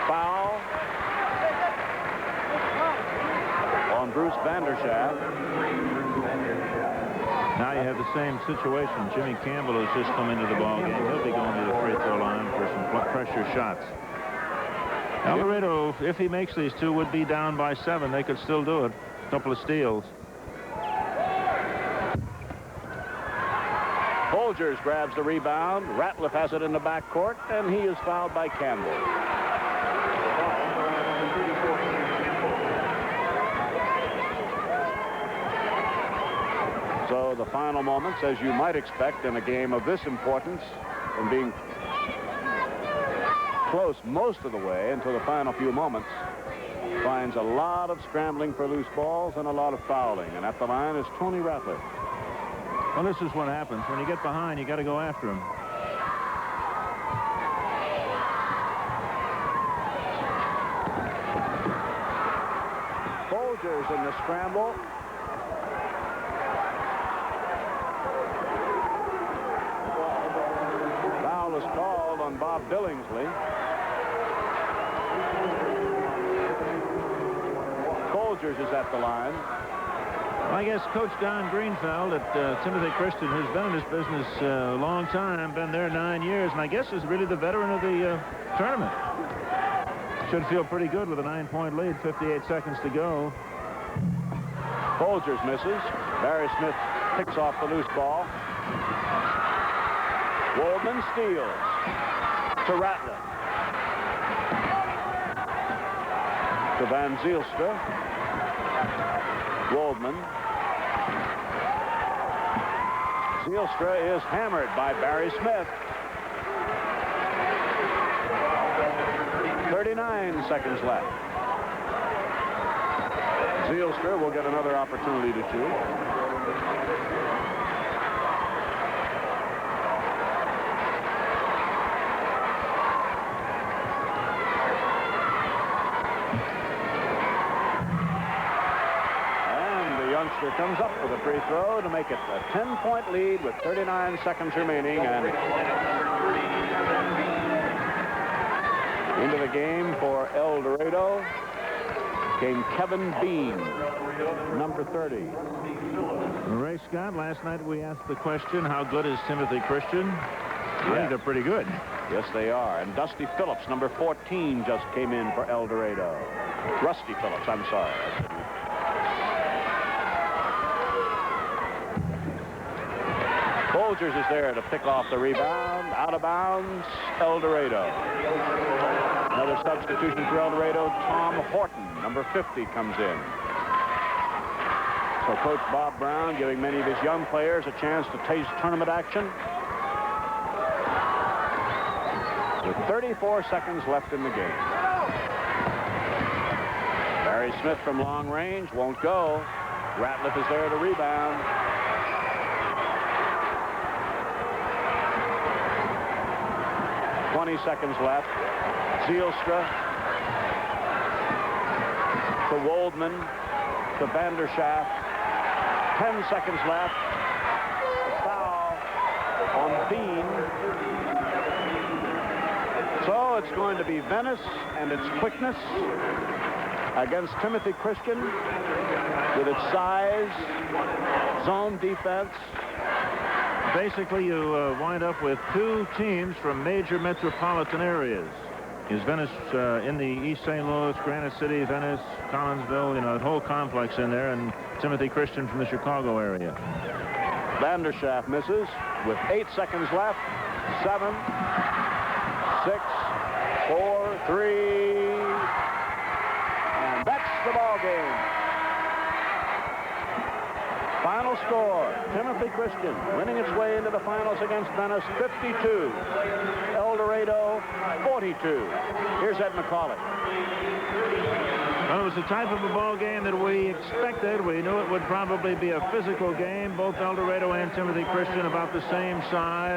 Foul on Bruce Vanderschaft. Now you have the same situation. Jimmy Campbell has just come into the ball game. He'll be going to the free throw line for some pressure shots. Eldorado, if he makes these 2, would be down by 7. They could still do it. A couple of steals. Folgers grabs the rebound. Ratliff has it in the backcourt, and he is fouled by Campbell. So the final moments, as you might expect in a game of this importance, and being close most of the way until the final few moments, finds a lot of scrambling for loose balls and a lot of fouling. And at the line is Tony Ratliff. Well, this is what happens. When you get behind, you got to go after him. Folgers in the scramble. Foul is called on Bob Billingsley. Folgers is at the line. I guess Coach Don Greenfeld at Timothy Christian, who's been in this business a long time, been there 9 years, and I guess is really the veteran of the tournament. Should feel pretty good with a 9-point lead, 58 seconds to go. Folgers misses. Barry Smith picks off the loose ball. Waldman steals to Ratliff. To Van Zielstra. Waldman. Zielstra is hammered by Barry Smith. 39 seconds left. Zielstra will get another opportunity to shoot. Youngster comes up with a free throw to make it a 10-point lead with 39 seconds remaining. And into the game for Eldorado came Kevin Bean, number 30. Ray Scott, last night we asked the question, how good is Timothy Christian? I think they're pretty good. Yes, they are. And Dusty Phillips, number 14, just came in for Eldorado. Rusty Phillips, I'm sorry. Folgers is there to pick off the rebound. Out of bounds, Eldorado. Another substitution for Eldorado, Tom Horton, number 50, comes in. So Coach Bob Brown giving many of his young players a chance to taste tournament action. With 34 seconds left in the game. Barry Smith from long range won't go. Ratliff is there to rebound. Seconds left. Zielstra to Waldman to Vanderschaft. 10 seconds left. A foul on Bean. So it's going to be Venice and its quickness against Timothy Christian with its size, zone defense. Basically, you wind up with two teams from major metropolitan areas. Is Venice in the East St. Louis, Granite City, Venice, Collinsville, you know, the whole complex in there, and Timothy Christian from the Chicago area. Vanderschaft misses with 8 seconds left. 7, 6, 4, 3, and that's the ball game. Final score, Timothy Christian winning its way into the finals against Venice, 52. Eldorado, 42. Here's Ed McCauley. Well, it was the type of a ball game that we expected. We knew it would probably be a physical game. Both Eldorado and Timothy Christian about the same size.